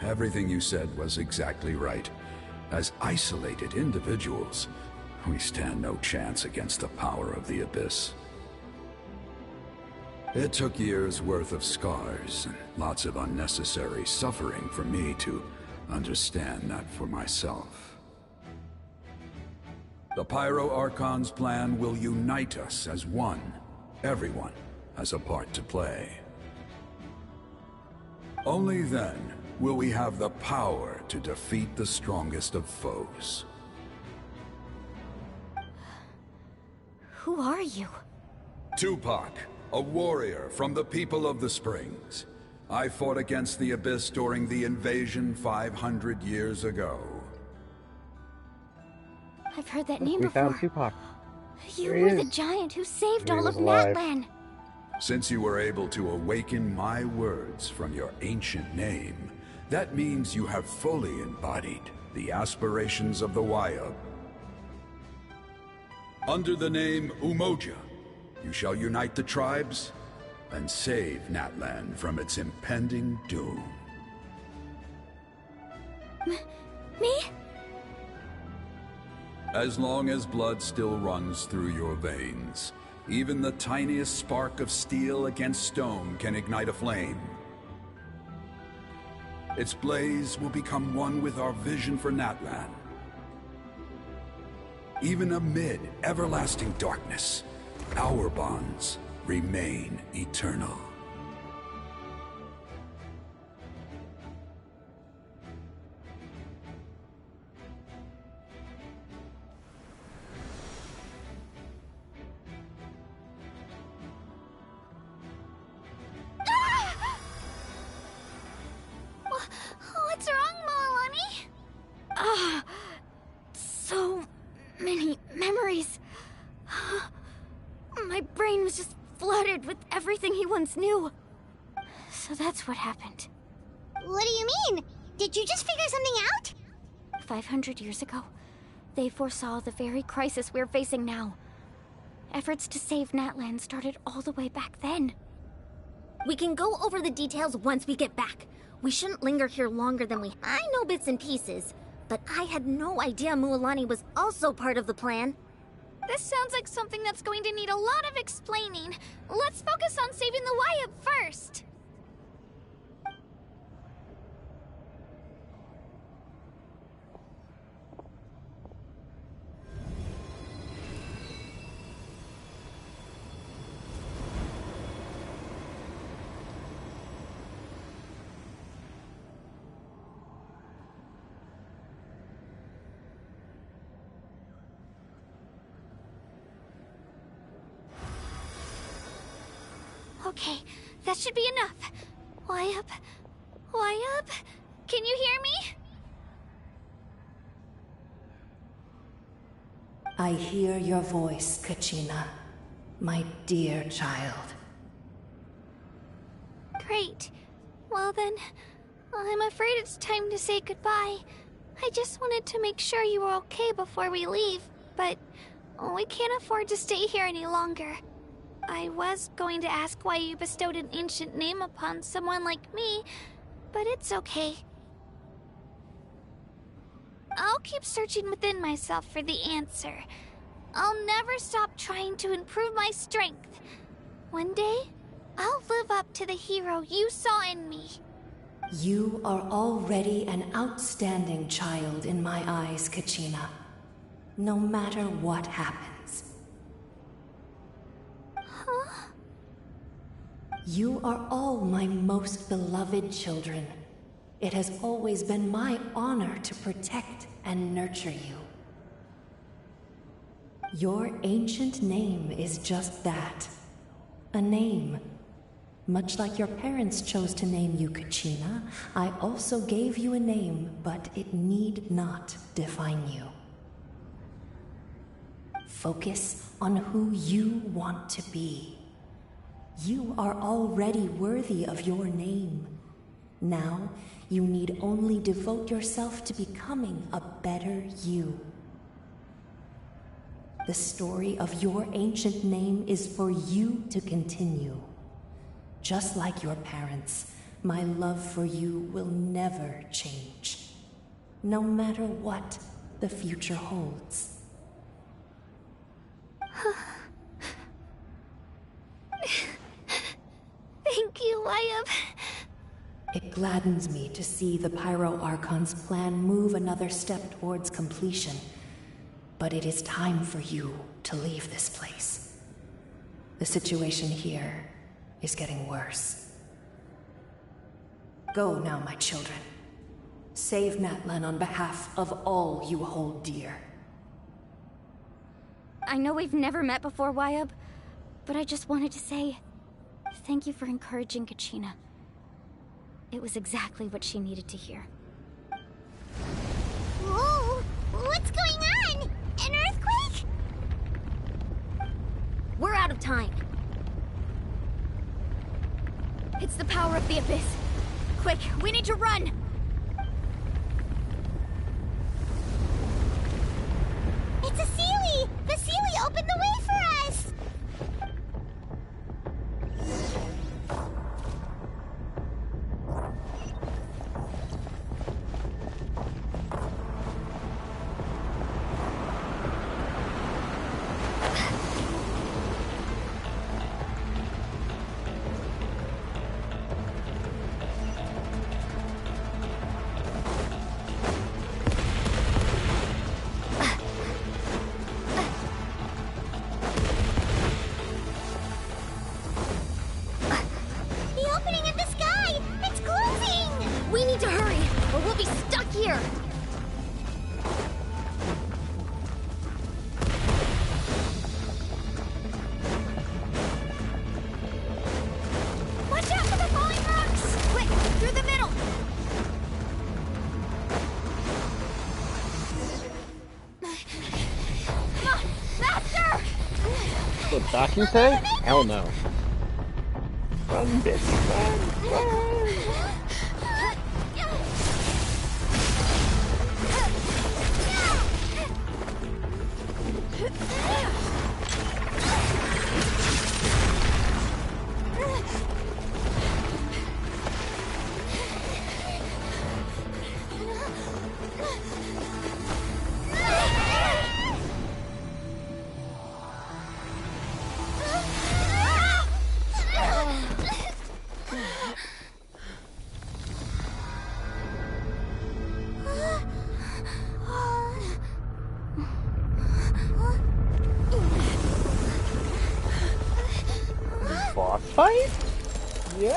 Everything you said was exactly right. As isolated individuals, we stand no chance against the power of the Abyss. It took years' worth of scars and lots of unnecessary suffering for me to understand that for myself. The Pyro Archon's plan will unite us as one. Everyone has a part to play. Only then will we have the power to defeat the strongest of foes. Who are you? Tupac, a warrior from the people of the Springs. I fought against the Abyss during the invasion 500 years ago. I've heard that name We before. found Tupac. You Here he were the is. giant who saved He all was of alive. Natlan. Since you were able to awaken my words from your ancient name, that means you have fully embodied the aspirations of the Wayab. Under the name Umoja, you shall unite the tribes and save Natlan from its impending doom. Me? As long as blood still runs through your veins, even the tiniest spark of steel against stone can ignite a flame. Its blaze will become one with our vision for Natlan. Even amid everlasting darkness, our bonds remain eternal. What's wrong, Mualani? Ah, so many memories. My brain was just flooded with everything he once knew. So that's what happened. What do you mean? Did you just figure something out? 500 years ago, they foresaw the very crisis we're facing now. Efforts to save Natlan started all the way back then. We can go over the details once we get back. We shouldn't linger here longer than we... I know bits and pieces, but I had no idea Mualani was also part of the plan. This sounds like something that's going to need a lot of explaining. Let's focus on saving the Wayab first. Okay, that should be enough. Why up? Why up? Can you hear me? I hear your voice, Kachina, my dear child. Great. Well then, I'm afraid it's time to say goodbye. I just wanted to make sure you were okay before we leave, but we can't afford to stay here any longer. I was going to ask why you bestowed an ancient name upon someone like me, but it's okay. I'll keep searching within myself for the answer. I'll never stop trying to improve my strength. One day, I'll live up to the hero you saw in me. You are already an outstanding child in my eyes, Kachina. No matter what happens. Huh? You are all my most beloved children. It has always been my honor to protect and nurture you. Your ancient name is just that. A name. Much like your parents chose to name you Kachina, I also gave you a name, but it need not define you. Focus on who you want to be. You are already worthy of your name. Now, you need only devote yourself to becoming a better you. The story of your ancient name is for you to continue. Just like your parents, my love for you will never change, no matter what the future holds. Thank you, Wyatt. It gladdens me to see the Pyro Archon's plan move another step towards completion. But it is time for you to leave this place. The situation here is getting worse. Go now, my children. Save Natlan on behalf of all you hold dear. I know we've never met before, Wyatt, but I just wanted to say thank you for encouraging Kachina. It was exactly what she needed to hear. Whoa! What's going on? An earthquake? We're out of time. It's the power of the Abyss. Quick, we need to run! It's a Sealy! The Sealy opened the way for us! What docking say? Hell no. Run, bitch, run, run! Boss fight? Yeah?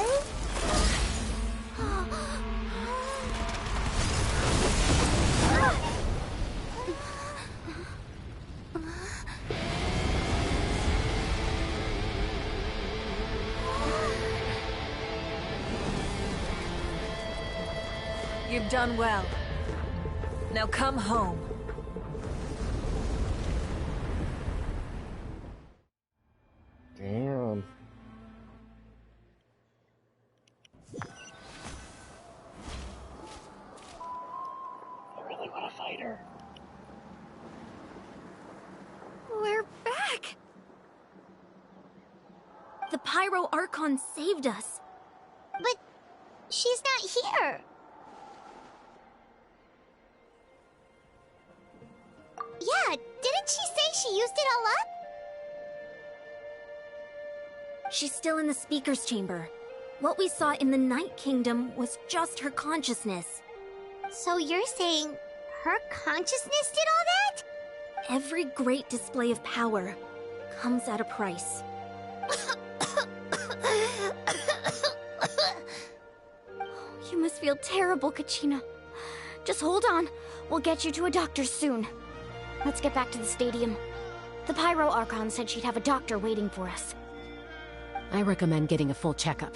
You've done well. Now come home. Damn. I really want to fight her. We're back! The Pyro Archon saved us. But she's not here. Yeah, didn't she say she used it all up? She's still in the speaker's chamber. What we saw in the Night Kingdom was just her consciousness. So you're saying her consciousness did all that? Every great display of power comes at a price. You must feel terrible, Kachina. Just hold on. We'll get you to a doctor soon. Let's get back to the stadium. The Pyro Archon said she'd have a doctor waiting for us. I recommend getting a full checkup,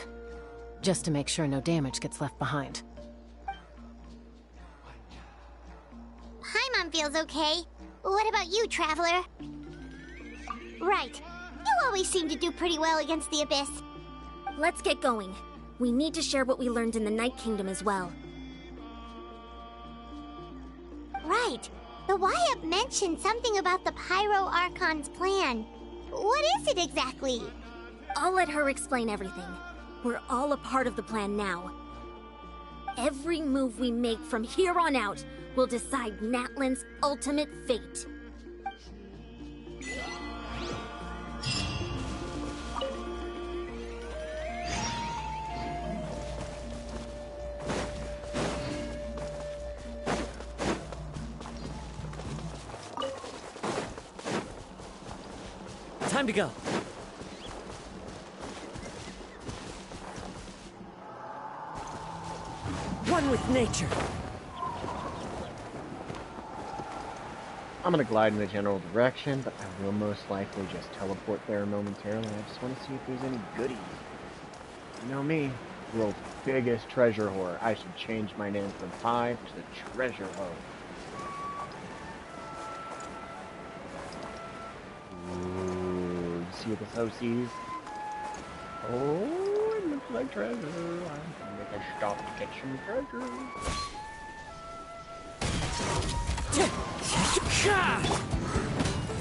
just to make sure no damage gets left behind. Paimon feels okay. What about you, Traveler? Right. You always seem to do pretty well against the Abyss. Let's get going. We need to share what we learned in the Night Kingdom as well. Right. The YUP mentioned something about the Pyro Archon's plan. What is it exactly? I'll let her explain everything. We're all a part of the plan now. Every move we make from here on out will decide Natlan's ultimate fate. Time to go. One with nature. I'm gonna glide in the general direction, but I will most likely just teleport there momentarily. I just want to see if there's any goodies. You know me, world's biggest treasure whore. I should change my name from Pi to the Treasure Hoe. Ooh, you see what this hoe sees? Oh, it looks like treasure. I'm gonna make a stop to get some treasure.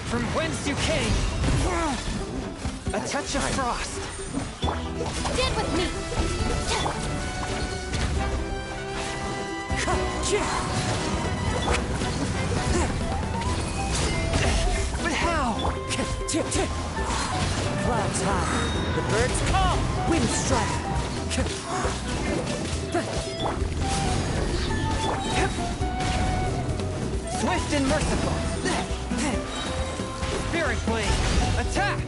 From whence you came. A touch of frost. Stand with me! But how? Clouds high. The birds call. Wind strike. Swift and merciful. Spirit blade. Attack.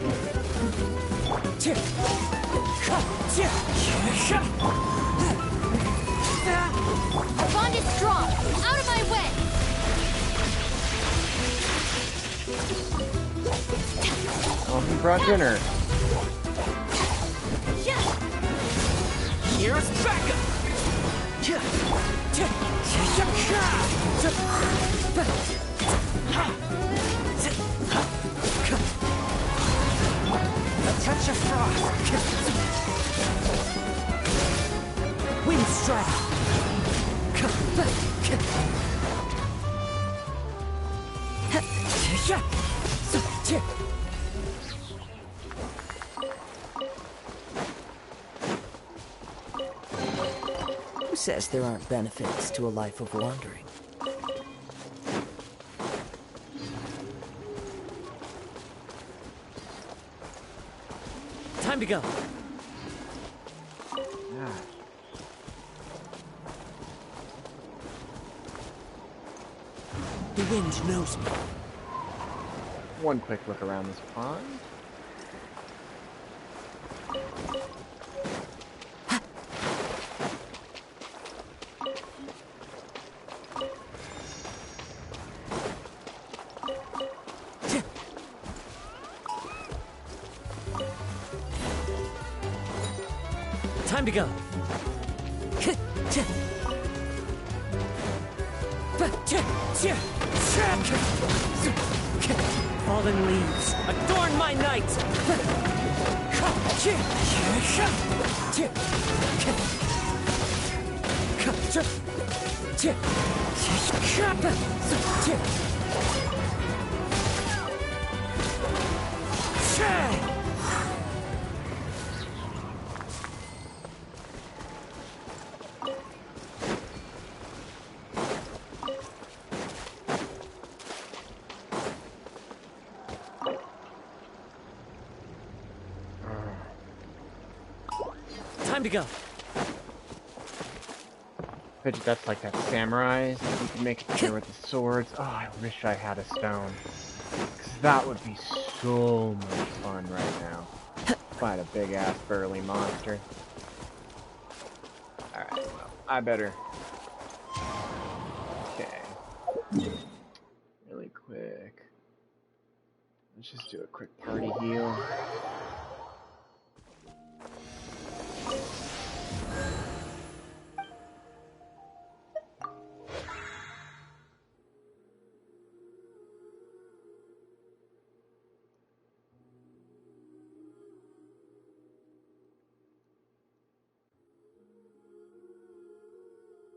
Our bond is strong. Out of my way! Oh, he brought dinner. Here's backup. A touch of frost. Wind strike. Who says there aren't benefits to a life of wandering? Time to go. Yeah. The wind knows me. One quick look around this pond. Time to go. Fallen leaves, adorn my night! Time to go. Bet you that's like that samurai's that you can make it here with the swords. Oh, I wish I had a stone. Because that would be so much fun right now. Fight a big-ass burly monster. Alright, well, I better... Okay. Really quick. Let's just do a quick party heal.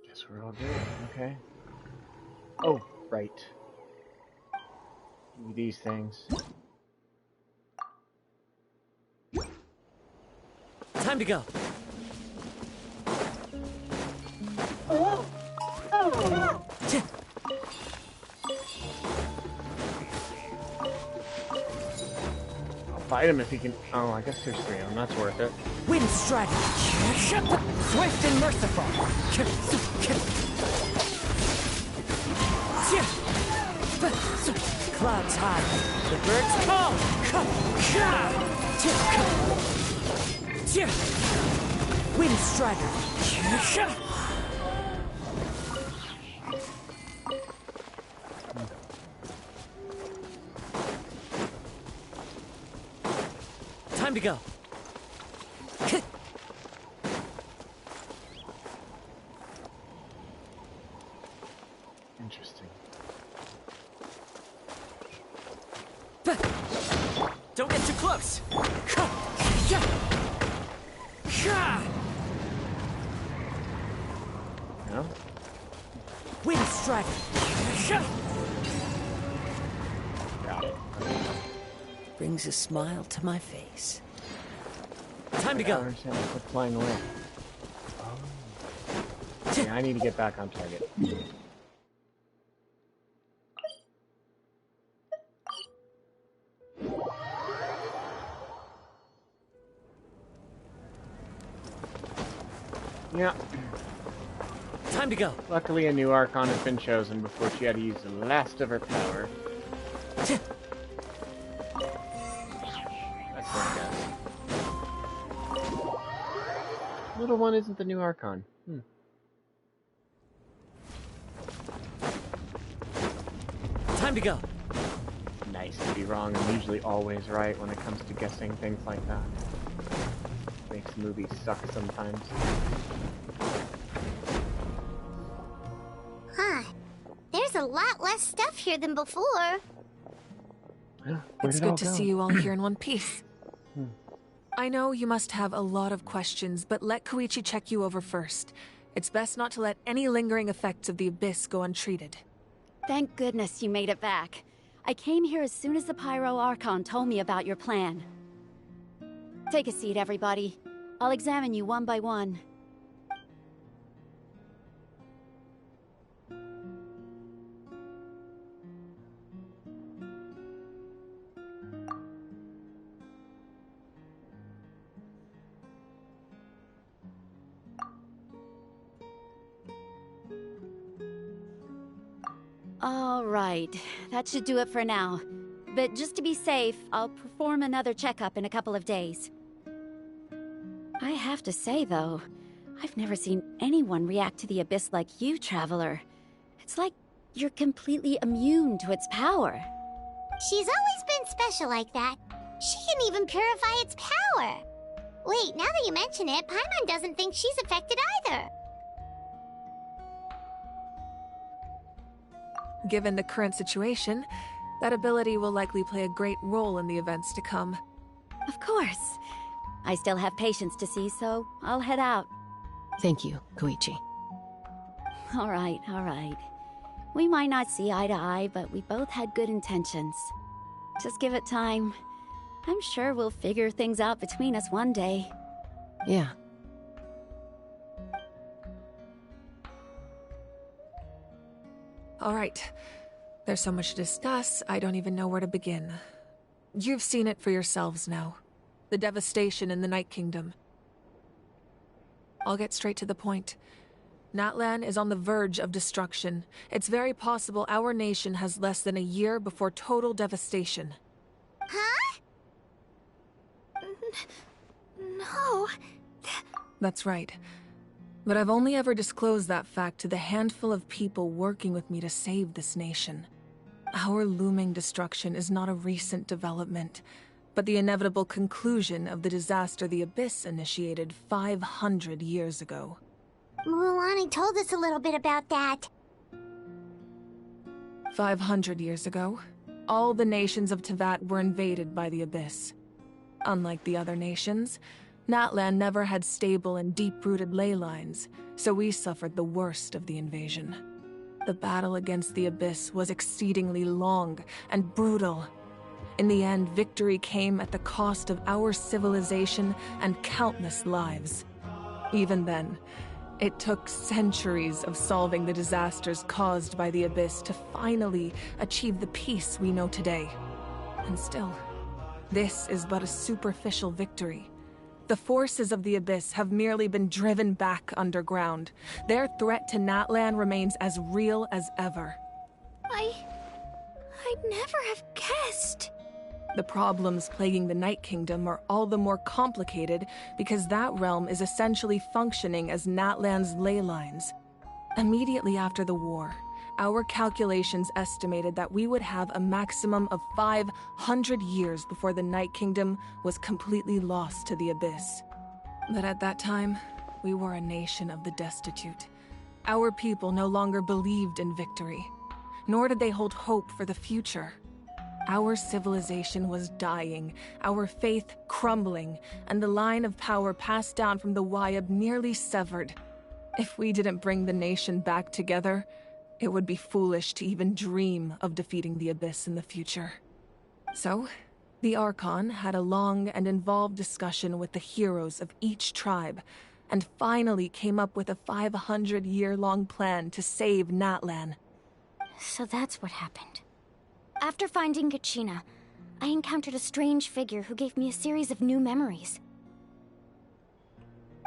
Guess we're all good. Okay. Oh, right. Give me these things. Time to go. I'll fight him if he can. Oh, I guess there's 3 of them. That's worth it. Wind strike. Swift and merciful. Clouds high. The birds call. Wind strider. Time to go. Interesting. Don't get too close. No? Wind strike. Got it. Brings a smile to my face. Time to I go. don't understand. Quit flying away. Oh. Yeah, I need to get back on target. Yeah. Time to go. Luckily, a new Archon has been chosen before she had to use the last of her power. That's one guess. Little one isn't the new Archon. Time to go. Nice to be wrong. I'm usually always right when it comes to guessing things like that. Makes movies suck sometimes. Huh. There's a lot less stuff here than before. It's good to see you all here in one piece. I know you must have a lot of questions, but let Koichi check you over first. It's best not to let any lingering effects of the Abyss go untreated. Thank goodness you made it back. I came here as soon as the Pyro Archon told me about your plan. Take a seat, everybody. I'll examine you one by one. All right, that should do it for now. But just to be safe, I'll perform another checkup in a couple of days. I have to say, though, I've never seen anyone react to the Abyss like you, Traveler. It's like you're completely immune to its power. She's always been special like that. She can even purify its power. Wait, now that you mention it, Paimon doesn't think she's affected either. given the current situation, that ability will likely play a great role in the events to come. Of course. I still have patients to see, so I'll head out. Thank you, Koichi. All right, all right. We might not see eye to eye, but we both had good intentions. Just give it time. I'm sure we'll figure things out between us one day. Yeah. All right. There's so much to discuss, I don't even know where to begin. You've seen it for yourselves now. The devastation in the Night Kingdom. I'll get straight to the point. Natlan is on the verge of destruction. It's very possible our nation has less than a year before total devastation. Huh? No. That's right. But I've only ever disclosed that fact to the handful of people working with me to save this nation. Our looming destruction is not a recent development, but the inevitable conclusion of the disaster the Abyss initiated 500 years ago. Mualani told us a little bit about that. 500 years ago, all the nations of Teyvat were invaded by the Abyss. Unlike the other nations, Natlan never had stable and deep-rooted ley lines, so we suffered the worst of the invasion. The battle against the Abyss was exceedingly long and brutal. In the end, victory came at the cost of our civilization and countless lives. Even then, it took centuries of solving the disasters caused by the Abyss to finally achieve the peace we know today. And still, this is but a superficial victory. The forces of the Abyss have merely been driven back underground. Their threat to Natlan remains as real as ever. I'd never have guessed. The problems plaguing the Night Kingdom are all the more complicated because that realm is essentially functioning as Natlan's ley lines. Immediately after the war, our calculations estimated that we would have a maximum of 500 years before the Night Kingdom was completely lost to the Abyss. But at that time, we were a nation of the destitute. Our people no longer believed in victory, nor did they hold hope for the future. Our civilization was dying, our faith crumbling, and the line of power passed down from the Wayab nearly severed. If we didn't bring the nation back together, it would be foolish to even dream of defeating the Abyss in the future. So, the Archon had a long and involved discussion with the heroes of each tribe, and finally came up with a 500-year-long plan to save Natlan. So that's what happened. After finding Kachina, I encountered a strange figure who gave me a series of new memories.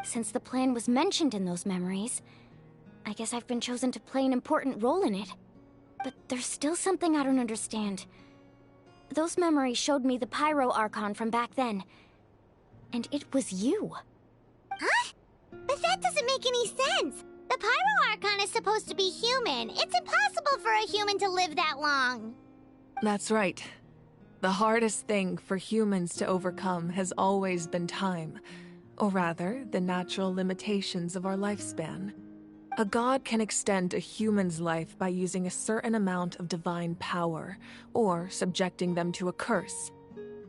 Since the plan was mentioned in those memories, I guess I've been chosen to play an important role in it. But there's still something I don't understand. Those memories showed me the Pyro Archon from back then. And it was you. Huh? But that doesn't make any sense. The Pyro Archon is supposed to be human. It's impossible for a human to live that long. That's right. The hardest thing for humans to overcome has always been time. Or rather, the natural limitations of our lifespan. A god can extend a human's life by using a certain amount of divine power, or subjecting them to a curse.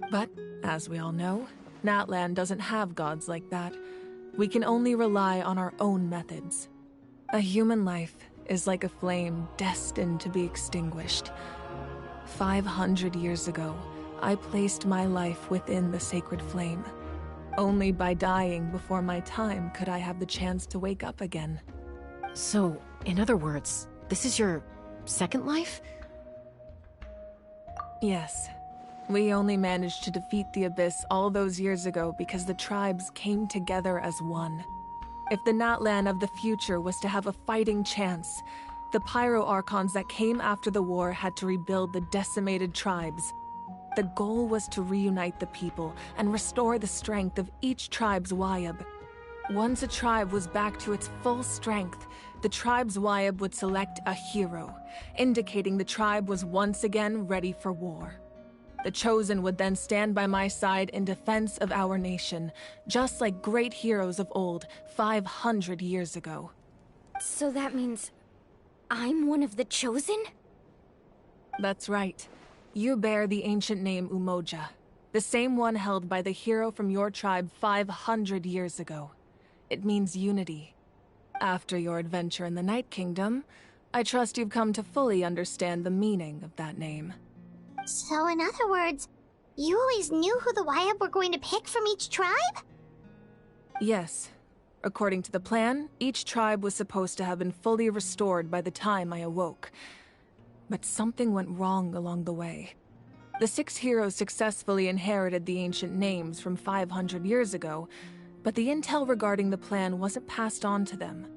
But, as we all know, Natlan doesn't have gods like that. We can only rely on our own methods. A human life is like a flame destined to be extinguished. 500 years ago, I placed my life within the sacred flame. Only by dying before my time could I have the chance to wake up again. So, in other words, this is your second life? Yes. We only managed to defeat the Abyss all those years ago because the tribes came together as one. If the Natlan of the future was to have a fighting chance, the Pyro Archons that came after the war had to rebuild the decimated tribes. The goal was to reunite the people and restore the strength of each tribe's Wayab. Once a tribe was back to its full strength, the tribe's Wayab would select a hero, indicating the tribe was once again ready for war. The Chosen would then stand by my side in defense of our nation, just like great heroes of old 500 years ago. So that means I'm one of the Chosen? That's right. You bear the ancient name Umoja, the same one held by the hero from your tribe 500 years ago. It means unity. After your adventure in the Night Kingdom, I trust you've come to fully understand the meaning of that name. So in other words, you always knew who the Wyatt were going to pick from each tribe? Yes. According to the plan, each tribe was supposed to have been fully restored by the time I awoke. But something went wrong along the way. The 6 heroes successfully inherited the ancient names from 500 years ago, but the intel regarding the plan wasn't passed on to them.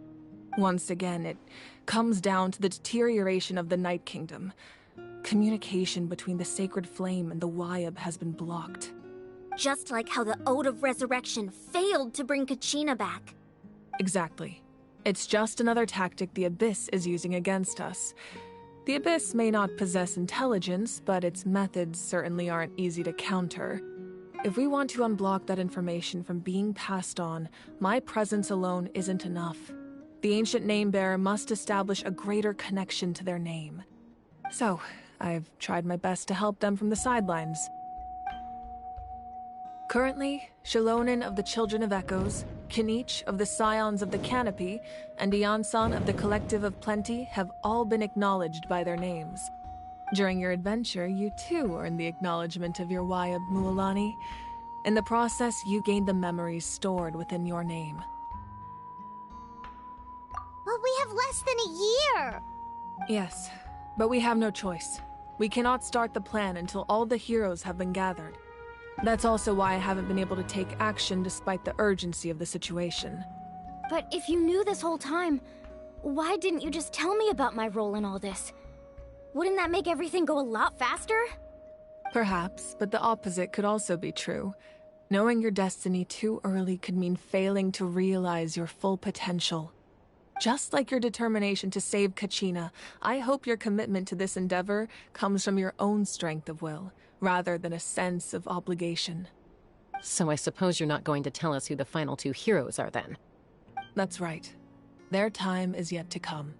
Once again, it comes down to the deterioration of the Night Kingdom. Communication between the Sacred Flame and the Wyatt has been blocked. Just like how the Ode of Resurrection failed to bring Kachina back. Exactly. It's just another tactic the Abyss is using against us. The Abyss may not possess intelligence, but its methods certainly aren't easy to counter. If we want to unblock that information from being passed on, my presence alone isn't enough. The ancient name-bearer must establish a greater connection to their name. So, I've tried my best to help them from the sidelines. Currently, Shilonen of the Children of Echoes, Kinich of the Scions of the Canopy, and Iansan of the Collective of Plenty have all been acknowledged by their names. During your adventure, you too earned the acknowledgement of your Wyatt Mualani. In the process, you gained the memories stored within your name. But we have less than a year! Yes, but we have no choice. We cannot start the plan until all the heroes have been gathered. That's also why I haven't been able to take action despite the urgency of the situation. But if you knew this whole time, why didn't you just tell me about my role in all this? Wouldn't that make everything go a lot faster? Perhaps, but the opposite could also be true. Knowing your destiny too early could mean failing to realize your full potential. Just like your determination to save Kachina, I hope your commitment to this endeavor comes from your own strength of will, rather than a sense of obligation. So I suppose you're not going to tell us who the final 2 heroes are then? That's right. Their time is yet to come.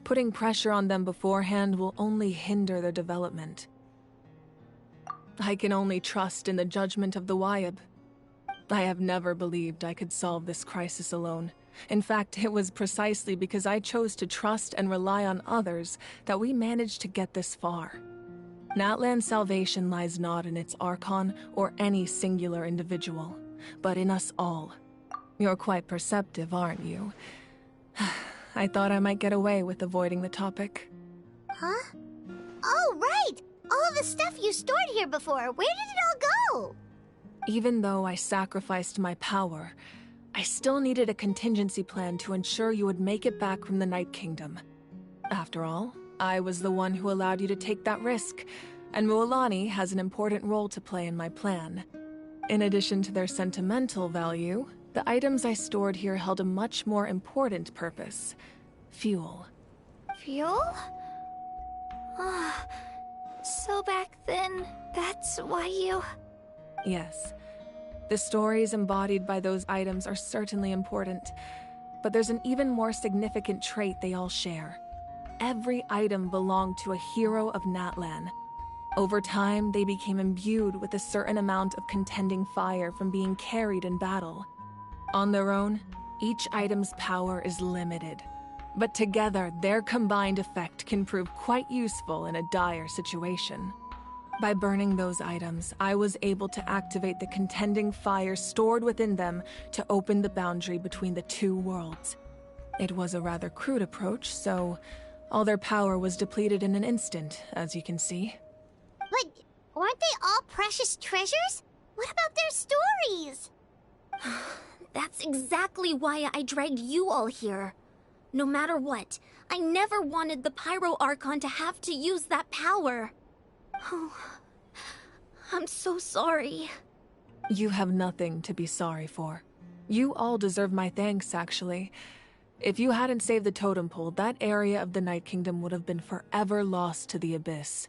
Putting pressure on them beforehand will only hinder their development. I can only trust in the judgment of the Wyatt. I have never believed I could solve this crisis alone. In fact, it was precisely because I chose to trust and rely on others that we managed to get this far. Natlan's salvation lies not in its Archon or any singular individual, but in us all. You're quite perceptive, aren't you? I thought I might get away with avoiding the topic. Huh? Oh, right! All of the stuff you stored here before, where did it all go? Even though I sacrificed my power, I still needed a contingency plan to ensure you would make it back from the Night Kingdom. After all, I was the one who allowed you to take that risk, and Mualani has an important role to play in my plan. In addition to their sentimental value, the items I stored here held a much more important purpose: fuel. Fuel? So back then, that's why you... Yes. The stories embodied by those items are certainly important, but there's an even more significant trait they all share. Every item belonged to a hero of Natlan. Over time, they became imbued with a certain amount of contending fire from being carried in battle. On their own, each item's power is limited, but together, their combined effect can prove quite useful in a dire situation. By burning those items, I was able to activate the contending fire stored within them to open the boundary between the 2 worlds. It was a rather crude approach, so all their power was depleted in an instant, as you can see. But aren't they all precious treasures? What about their stories? That's exactly why I dragged you all here. No matter what, I never wanted the Pyro Archon to have to use that power. Oh, I'm so sorry. You have nothing to be sorry for. You all deserve my thanks, actually. If you hadn't saved the totem pole, that area of the Night Kingdom would have been forever lost to the Abyss.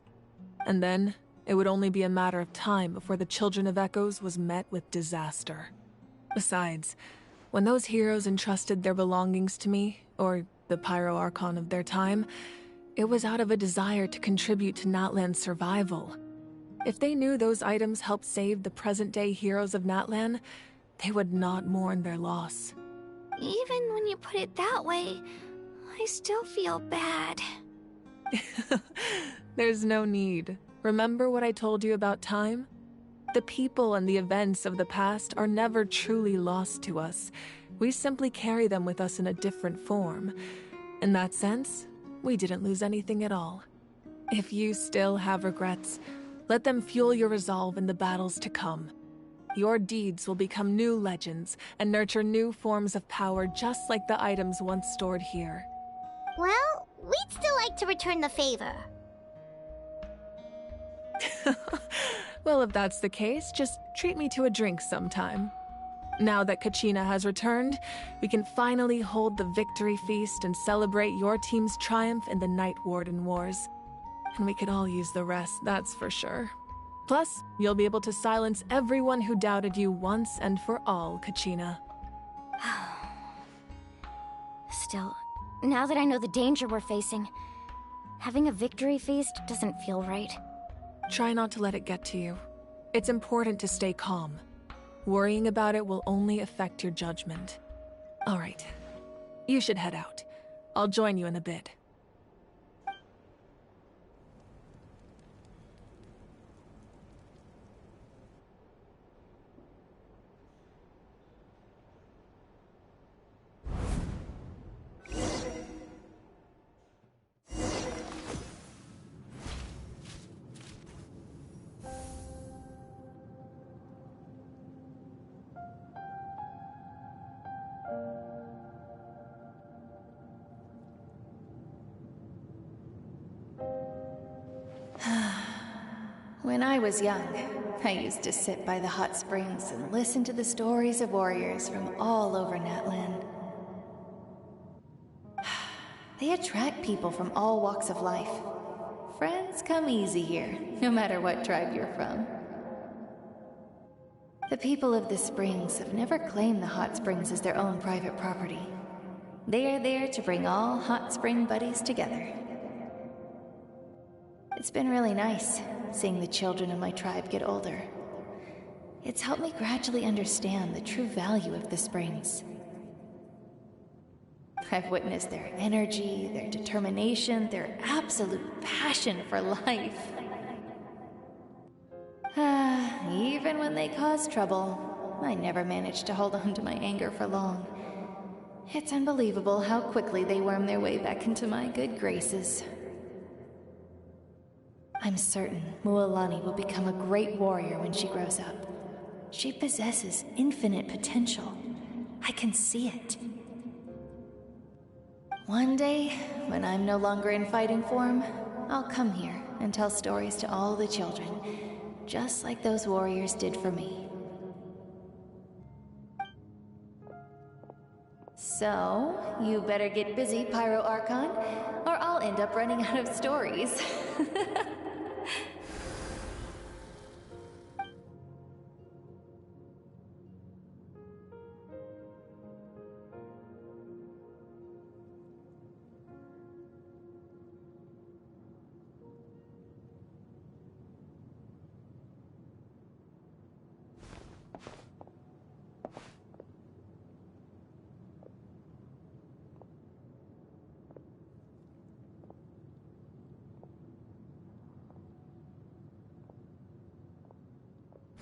And then, it would only be a matter of time before the Children of Echoes was met with disaster. Besides, when those heroes entrusted their belongings to me, or the Pyro Archon of their time, It was out of a desire to contribute to Natlan's survival. If they knew those items helped save the present-day heroes of Natlan, they would not mourn their loss. Even when you put it that way, I still feel bad. There's no need. Remember what I told you about time? The people and the events of the past are never truly lost to us. We simply carry them with us in a different form. In that sense, we didn't lose anything at all. If you still have regrets, let them fuel your resolve in the battles to come. Your deeds will become new legends and nurture new forms of power just like the items once stored here. Well, we'd still like to return the favor. Well, if that's the case, just treat me to a drink sometime. Now that Kachina has returned, we can finally hold the victory feast and celebrate your team's triumph in the Night Warden Wars. And we could all use the rest, that's for sure. Plus, you'll be able to silence everyone who doubted you once and for all, Kachina. Still, now that I know the danger we're facing, having a victory feast doesn't feel right. Try not to let it get to you. It's important to stay calm. Worrying about it will only affect your judgment. All right. You should head out. I'll join you in a bit. When I was young, I used to sit by the hot springs and listen to the stories of warriors from all over Natlan. They attract people from all walks of life. Friends come easy here, no matter what tribe you're from. The people of the springs have never claimed the hot springs as their own private property. They are there to bring all hot spring buddies together. It's been really nice, seeing the children of my tribe get older. It's helped me gradually understand the true value of the springs. I've witnessed their energy, their determination, their absolute passion for life. Even when they cause trouble, I never managed to hold on to my anger for long. It's unbelievable how quickly they worm their way back into my good graces. I'm certain Mualani will become a great warrior when she grows up. She possesses infinite potential. I can see it. One day, when I'm no longer in fighting form, I'll come here and tell stories to all the children, just like those warriors did for me. So, you better get busy, Pyro Archon, or I'll end up running out of stories.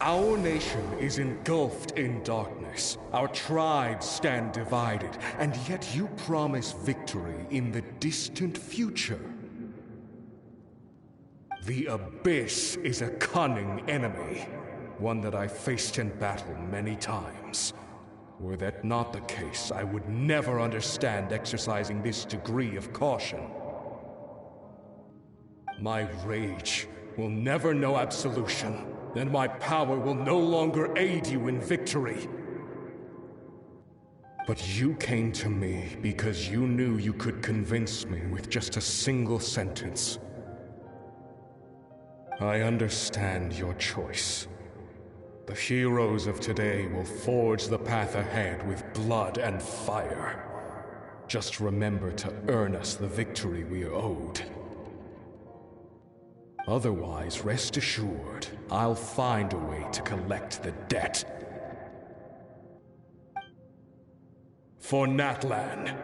Our nation is engulfed in darkness. Our tribes stand divided, and yet you promise victory in the distant future. The Abyss is a cunning enemy, one that I faced in battle many times. Were that not the case, I would never understand exercising this degree of caution. My rage will never know absolution. Then my power will no longer aid you in victory. But you came to me because you knew you could convince me with just a single sentence. I understand your choice. The heroes of today will forge the path ahead with blood and fire. Just remember to earn us the victory we are owed. Otherwise, rest assured, I'll find a way to collect the debt. For Natlan.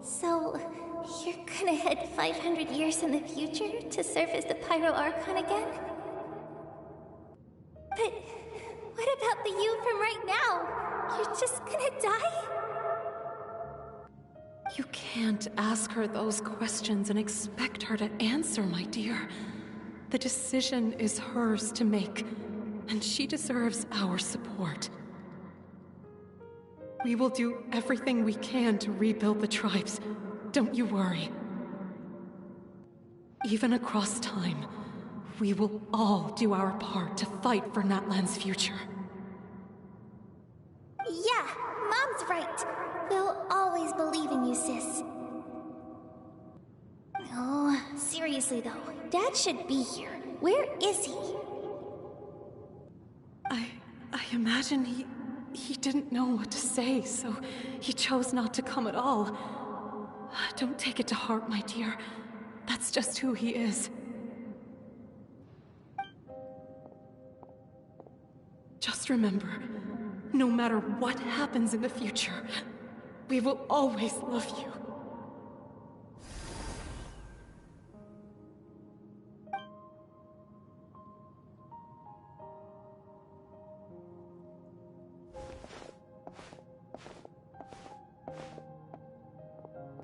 So, you're gonna head 500 years in the future to serve as the Pyro Archon again? But what about the you from right now? You're just gonna die? You can't ask her those questions and expect her to answer, my dear. The decision is hers to make, and she deserves our support. We will do everything we can to rebuild the tribes. Don't you worry. Even across time, we will all do our part to fight for Natlan's future. Yeah, Mom's right. We'll always believe in you, sis. Oh, seriously though, Dad should be here. Where is he? I imagine he didn't know what to say, so he chose not to come at all. Don't take it to heart, my dear. That's just who he is. Just remember, no matter what happens in the future, we will always love you.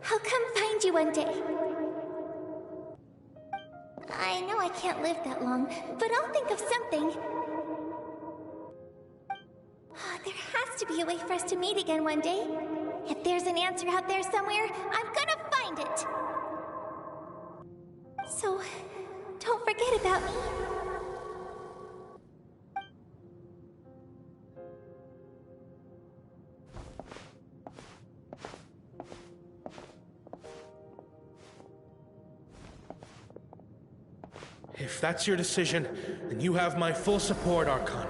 I'll come find you one day. I know I can't live that long, but I'll think of something. There has to be a way for us to meet again one day. If there's an answer out there somewhere, I'm gonna find it. So, don't forget about me. If that's your decision, then you have my full support, Archon.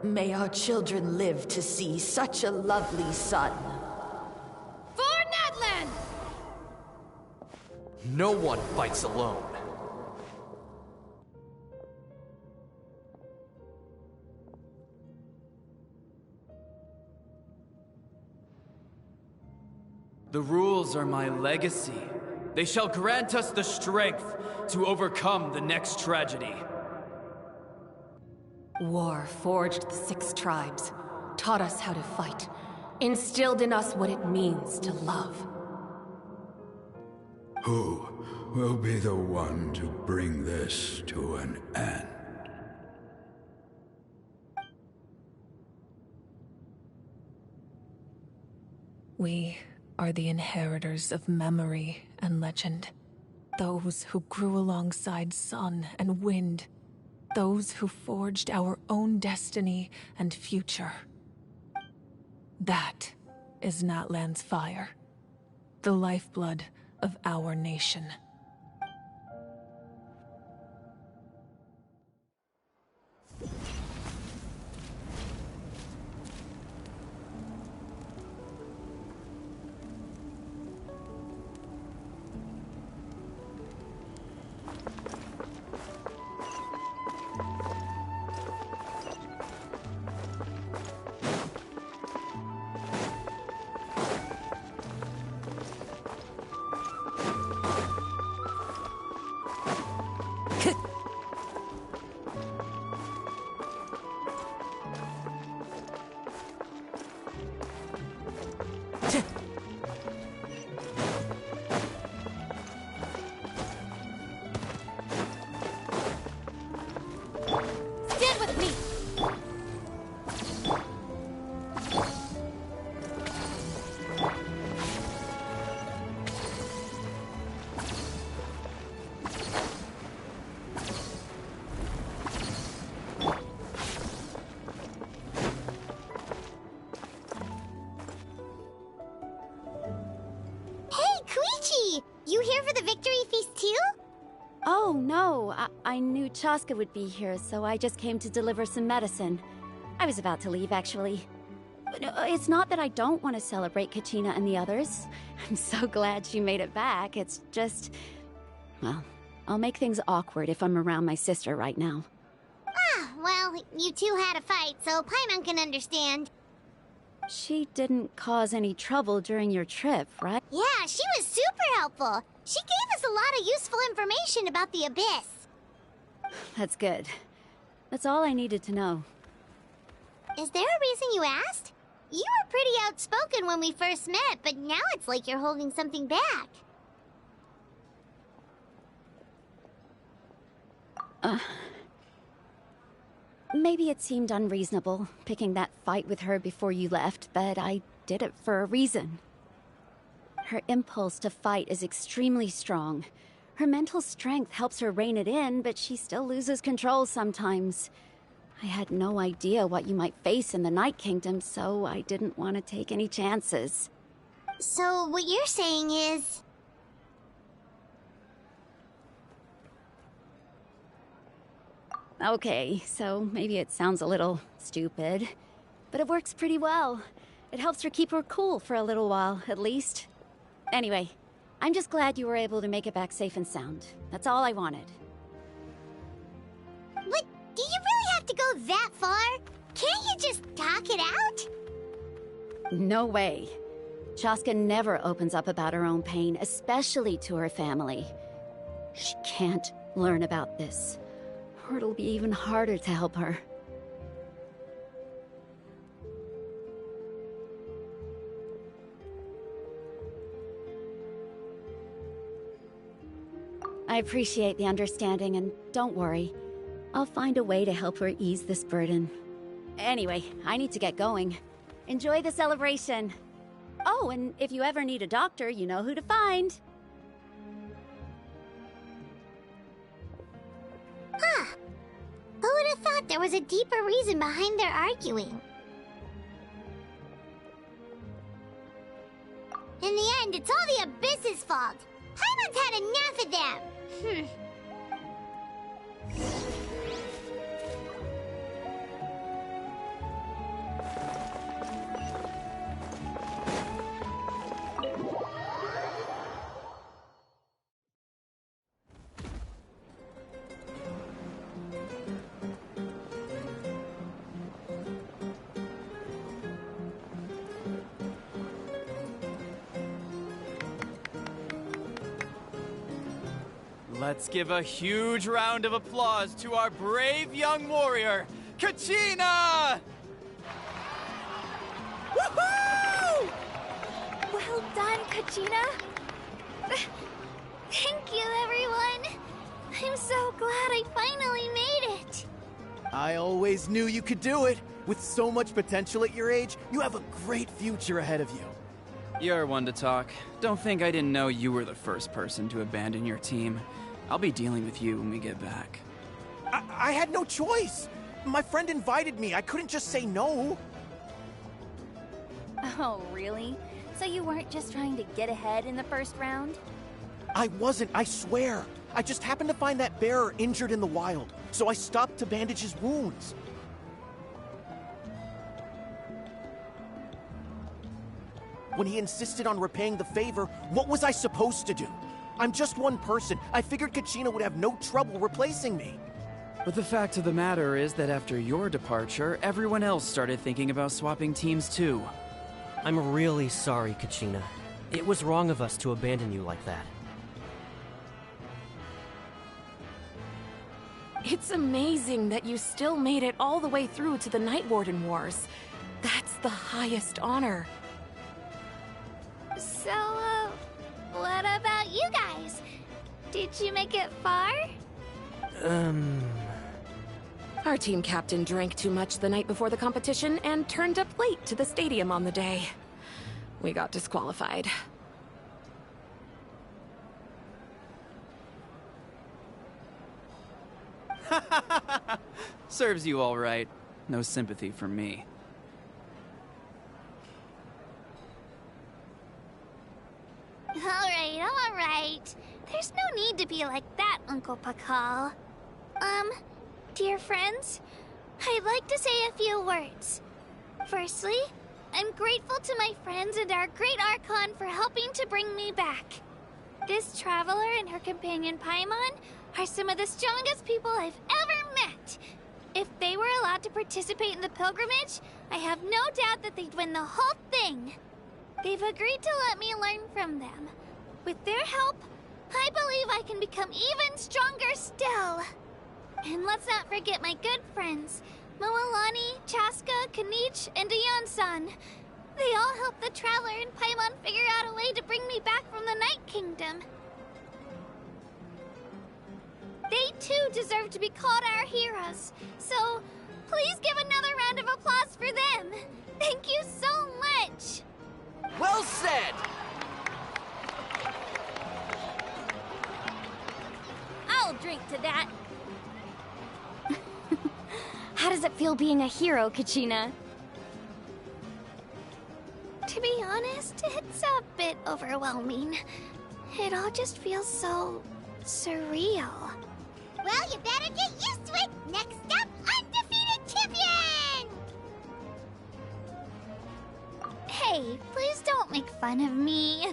May our children live to see such a lovely son. For Natlan! No one fights alone. The rules are my legacy. They shall grant us the strength to overcome the next tragedy. War forged the 6 tribes, taught us how to fight, instilled in us what it means to love. Who will be the one to bring this to an end? We are the inheritors of memory and legend. Those who grew alongside sun and wind. Those who forged our own destiny and future. That is Natlan's fire. The lifeblood of our nation. Oh, no. I knew Chaska would be here, so I just came to deliver some medicine. I was about to leave, actually. It's not that I don't want to celebrate Kachina and the others. I'm so glad she made it back. It's just... well, I'll make things awkward if I'm around my sister right now. Ah, well, you two had a fight, so Paimon can understand. She didn't cause any trouble during your trip, right? Yeah, she was super helpful. She gave us a lot of useful information about the Abyss. That's good. That's all I needed to know. Is there a reason you asked? You were pretty outspoken when we first met, but now it's like you're holding something back. Maybe it seemed unreasonable, picking that fight with her before you left, but I did it for a reason. Her impulse to fight is extremely strong. Her mental strength helps her rein it in, but she still loses control sometimes. I had no idea what you might face in the Night Kingdom, so I didn't want to take any chances. So what you're saying is... Okay, so maybe it sounds a little stupid, but it works pretty well. It helps her keep her cool for a little while, at least. Anyway, I'm just glad you were able to make it back safe and sound. That's all I wanted. What? Do you really have to go that far? Can't you just talk it out? No way. Chaska never opens up about her own pain, especially to her family. She can't learn about this, or it'll be even harder to help her. I appreciate the understanding, and don't worry. I'll find a way to help her ease this burden. Anyway, I need to get going. Enjoy the celebration. Oh, and if you ever need a doctor, you know who to find. Huh. Who would have thought there was a deeper reason behind their arguing? In the end, it's all the Abyss's fault. Paimon's had enough of them. Let's give a huge round of applause to our brave young warrior, Kachina! Woohoo! Well done, Kachina. Thank you, everyone. I'm so glad I finally made it. I always knew you could do it. With so much potential at your age, you have a great future ahead of you. You're one to talk. Don't think I didn't know you were the first person to abandon your team. I'll be dealing with you when we get back. I had no choice. My friend invited me. I couldn't just say no. Oh, really? So you weren't just trying to get ahead in the first round? I wasn't, I swear. I just happened to find that bearer injured in the wild, so I stopped to bandage his wounds. When he insisted on repaying the favor, what was I supposed to do? I'm just one person. I figured Kachina would have no trouble replacing me. But the fact of the matter is that after your departure, everyone else started thinking about swapping teams too. I'm really sorry, Kachina. It was wrong of us to abandon you like that. It's amazing that you still made it all the way through to the Night Warden Wars. That's the highest honor. So, what about you guys? Did you make it far? Our team captain drank too much the night before the competition and turned up late to the stadium on the day. We got disqualified. Serves you all right. No sympathy from me. All right. There's no need to be like that, Uncle Pakal. Dear friends, I'd like to say a few words. Firstly, I'm grateful to my friends and our great Archon for helping to bring me back. This traveler and her companion Paimon are some of the strongest people I've ever met. If they were allowed to participate in the pilgrimage, I have no doubt that they'd win the whole thing. They've agreed to let me learn from them. With their help, I believe I can become even stronger still. And let's not forget my good friends, Moalani, Chaska, Kanich, and Dion-san. They all helped the Traveler and Paimon figure out a way to bring me back from the Night Kingdom. They too deserve to be called our heroes, so please give another round of applause for them. Thank you so much. Well said! I'll drink to that. How does it feel being a hero, Kachina? To be honest, it's a bit overwhelming. It all just feels so surreal. Well, you better get used to it. Next up, undefeated champion! Hey, please don't make fun of me.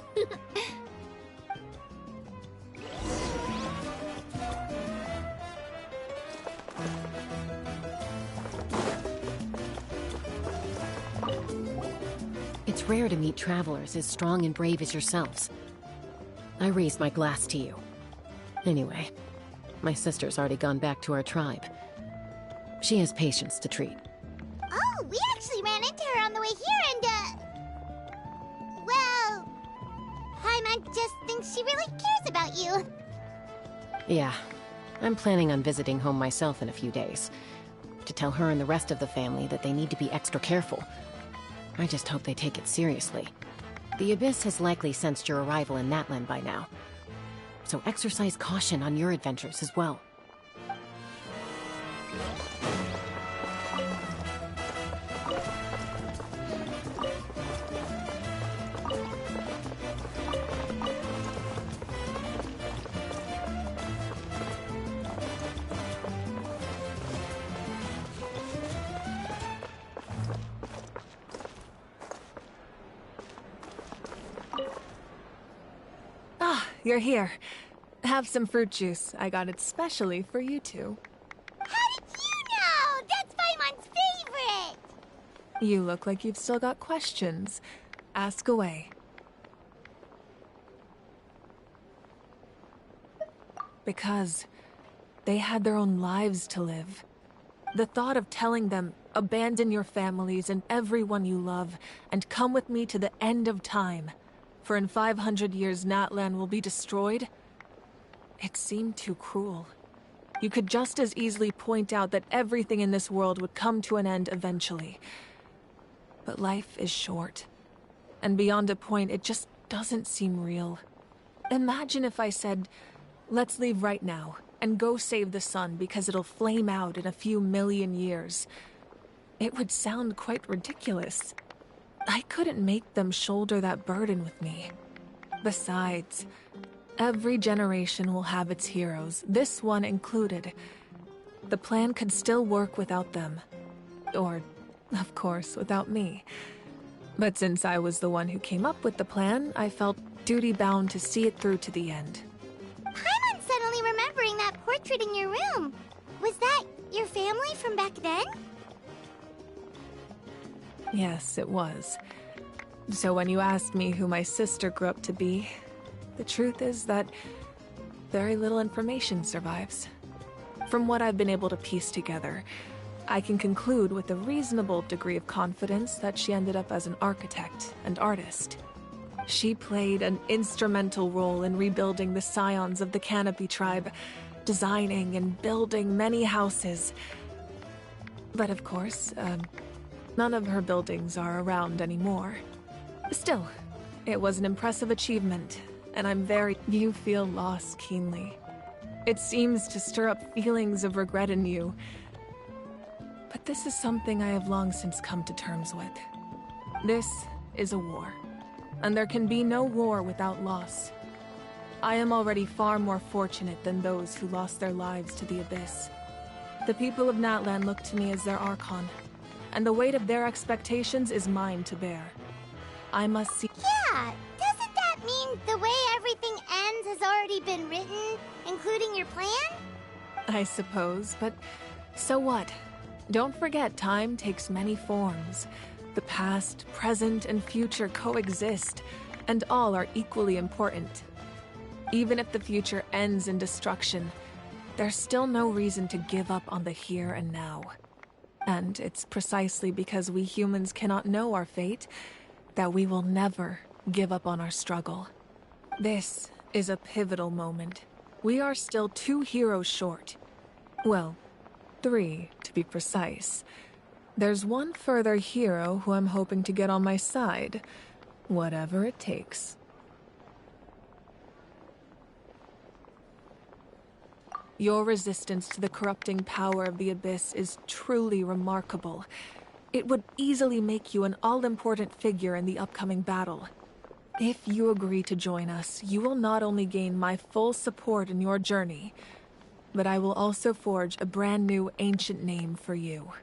It's rare to meet travelers as strong and brave as yourselves. I raise my glass to you. Anyway, my sister's already gone back to our tribe. She has patients to treat. Oh, we actually ran into her on the way here and, well, Paimon just thinks she really cares about you. Yeah, I'm planning on visiting home myself in a few days. To tell her and the rest of the family that they need to be extra careful. I just hope they take it seriously. The Abyss has likely sensed your arrival in Natlan by now. So exercise caution on your adventures as well. You're here. Have some fruit juice. I got it specially for you two. How did you know? That's Paimon's favorite! You look like you've still got questions. Ask away. Because they had their own lives to live. The thought of telling them, abandon your families and everyone you love, and come with me to the end of time. For in 500 years, Natlan will be destroyed. It seemed too cruel. You could just as easily point out that everything in this world would come to an end eventually. But life is short. And beyond a point, it just doesn't seem real. Imagine if I said, let's leave right now, and go save the sun because it'll flame out in a few million years. It would sound quite ridiculous. I couldn't make them shoulder that burden with me. Besides, every generation will have its heroes, this one included. The plan could still work without them. Or, of course, without me. But since I was the one who came up with the plan, I felt duty-bound to see it through to the end. Paimon's suddenly remembering that portrait in your room. Was that your family from back then? Yes, it was. So when you asked me who my sister grew up to be, the truth is that very little information survives. From what I've been able to piece together, I can conclude with a reasonable degree of confidence that she ended up as an architect and artist. She played an instrumental role in rebuilding the scions of the Canopy tribe, designing and building many houses. But of course, none of her buildings are around anymore. Still, it was an impressive achievement, and You feel loss keenly. It seems to stir up feelings of regret in you. But this is something I have long since come to terms with. This is a war, and there can be no war without loss. I am already far more fortunate than those who lost their lives to the Abyss. The people of Natlan look to me as their Archon, and the weight of their expectations is mine to bear. I must see— Yeah, doesn't that mean the way everything ends has already been written, including your plan? I suppose, but so what? Don't forget, time takes many forms. The past, present, and future coexist, and all are equally important. Even if the future ends in destruction, there's still no reason to give up on the here and now. And it's precisely because we humans cannot know our fate that we will never give up on our struggle. This is a pivotal moment. We are still 2 heroes short. Well, 3 to be precise. There's one further hero who I'm hoping to get on my side, whatever it takes. Your resistance to the corrupting power of the Abyss is truly remarkable. It would easily make you an all-important figure in the upcoming battle. If you agree to join us, you will not only gain my full support in your journey, but I will also forge a brand new ancient name for you.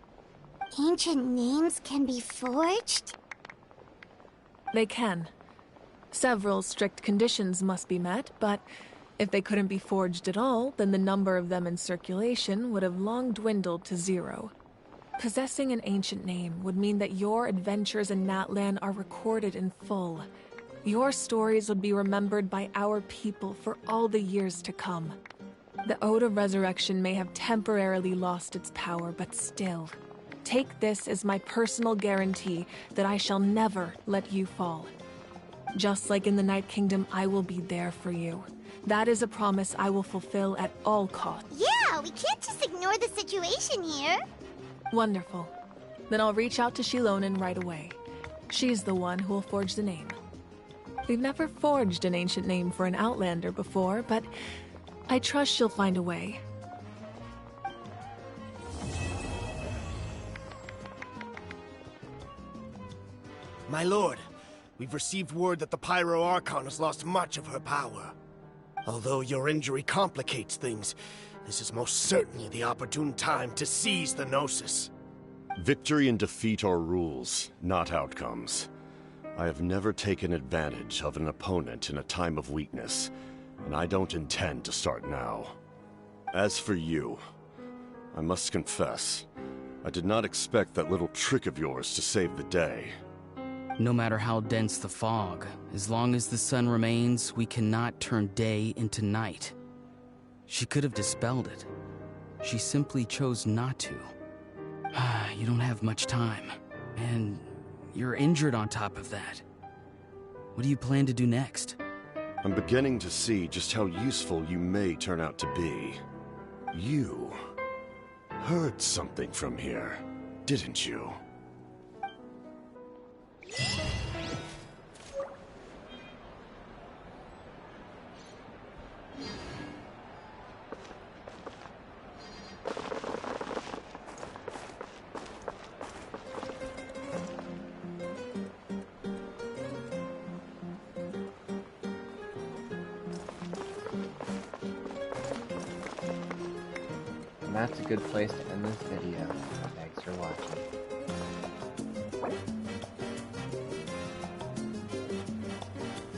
Ancient names can be forged? They can. Several strict conditions must be met, but if they couldn't be forged at all, then the number of them in circulation would have long dwindled to 0. Possessing an ancient name would mean that your adventures in Natlan are recorded in full. Your stories would be remembered by our people for all the years to come. The Ode of Resurrection may have temporarily lost its power, but still, take this as my personal guarantee that I shall never let you fall. Just like in the Night Kingdom, I will be there for you. That is a promise I will fulfill at all costs. Yeah, we can't just ignore the situation here. Wonderful. Then I'll reach out to Shilonen right away. She's the one who will forge the name. We've never forged an ancient name for an Outlander before, but I trust she'll find a way. My lord, we've received word that the Pyro Archon has lost much of her power. Although your injury complicates things, this is most certainly the opportune time to seize the Gnosis. Victory and defeat are rules, not outcomes. I have never taken advantage of an opponent in a time of weakness, and I don't intend to start now. As for you, I must confess, I did not expect that little trick of yours to save the day. No matter how dense the fog, as long as the sun remains, we cannot turn day into night. She could have dispelled it. She simply chose not to. You don't have much time, and you're injured on top of that. What do you plan to do next? I'm beginning to see just how useful you may turn out to be. You heard something from here, didn't you? And that's a good place to end this video. Thanks for watching.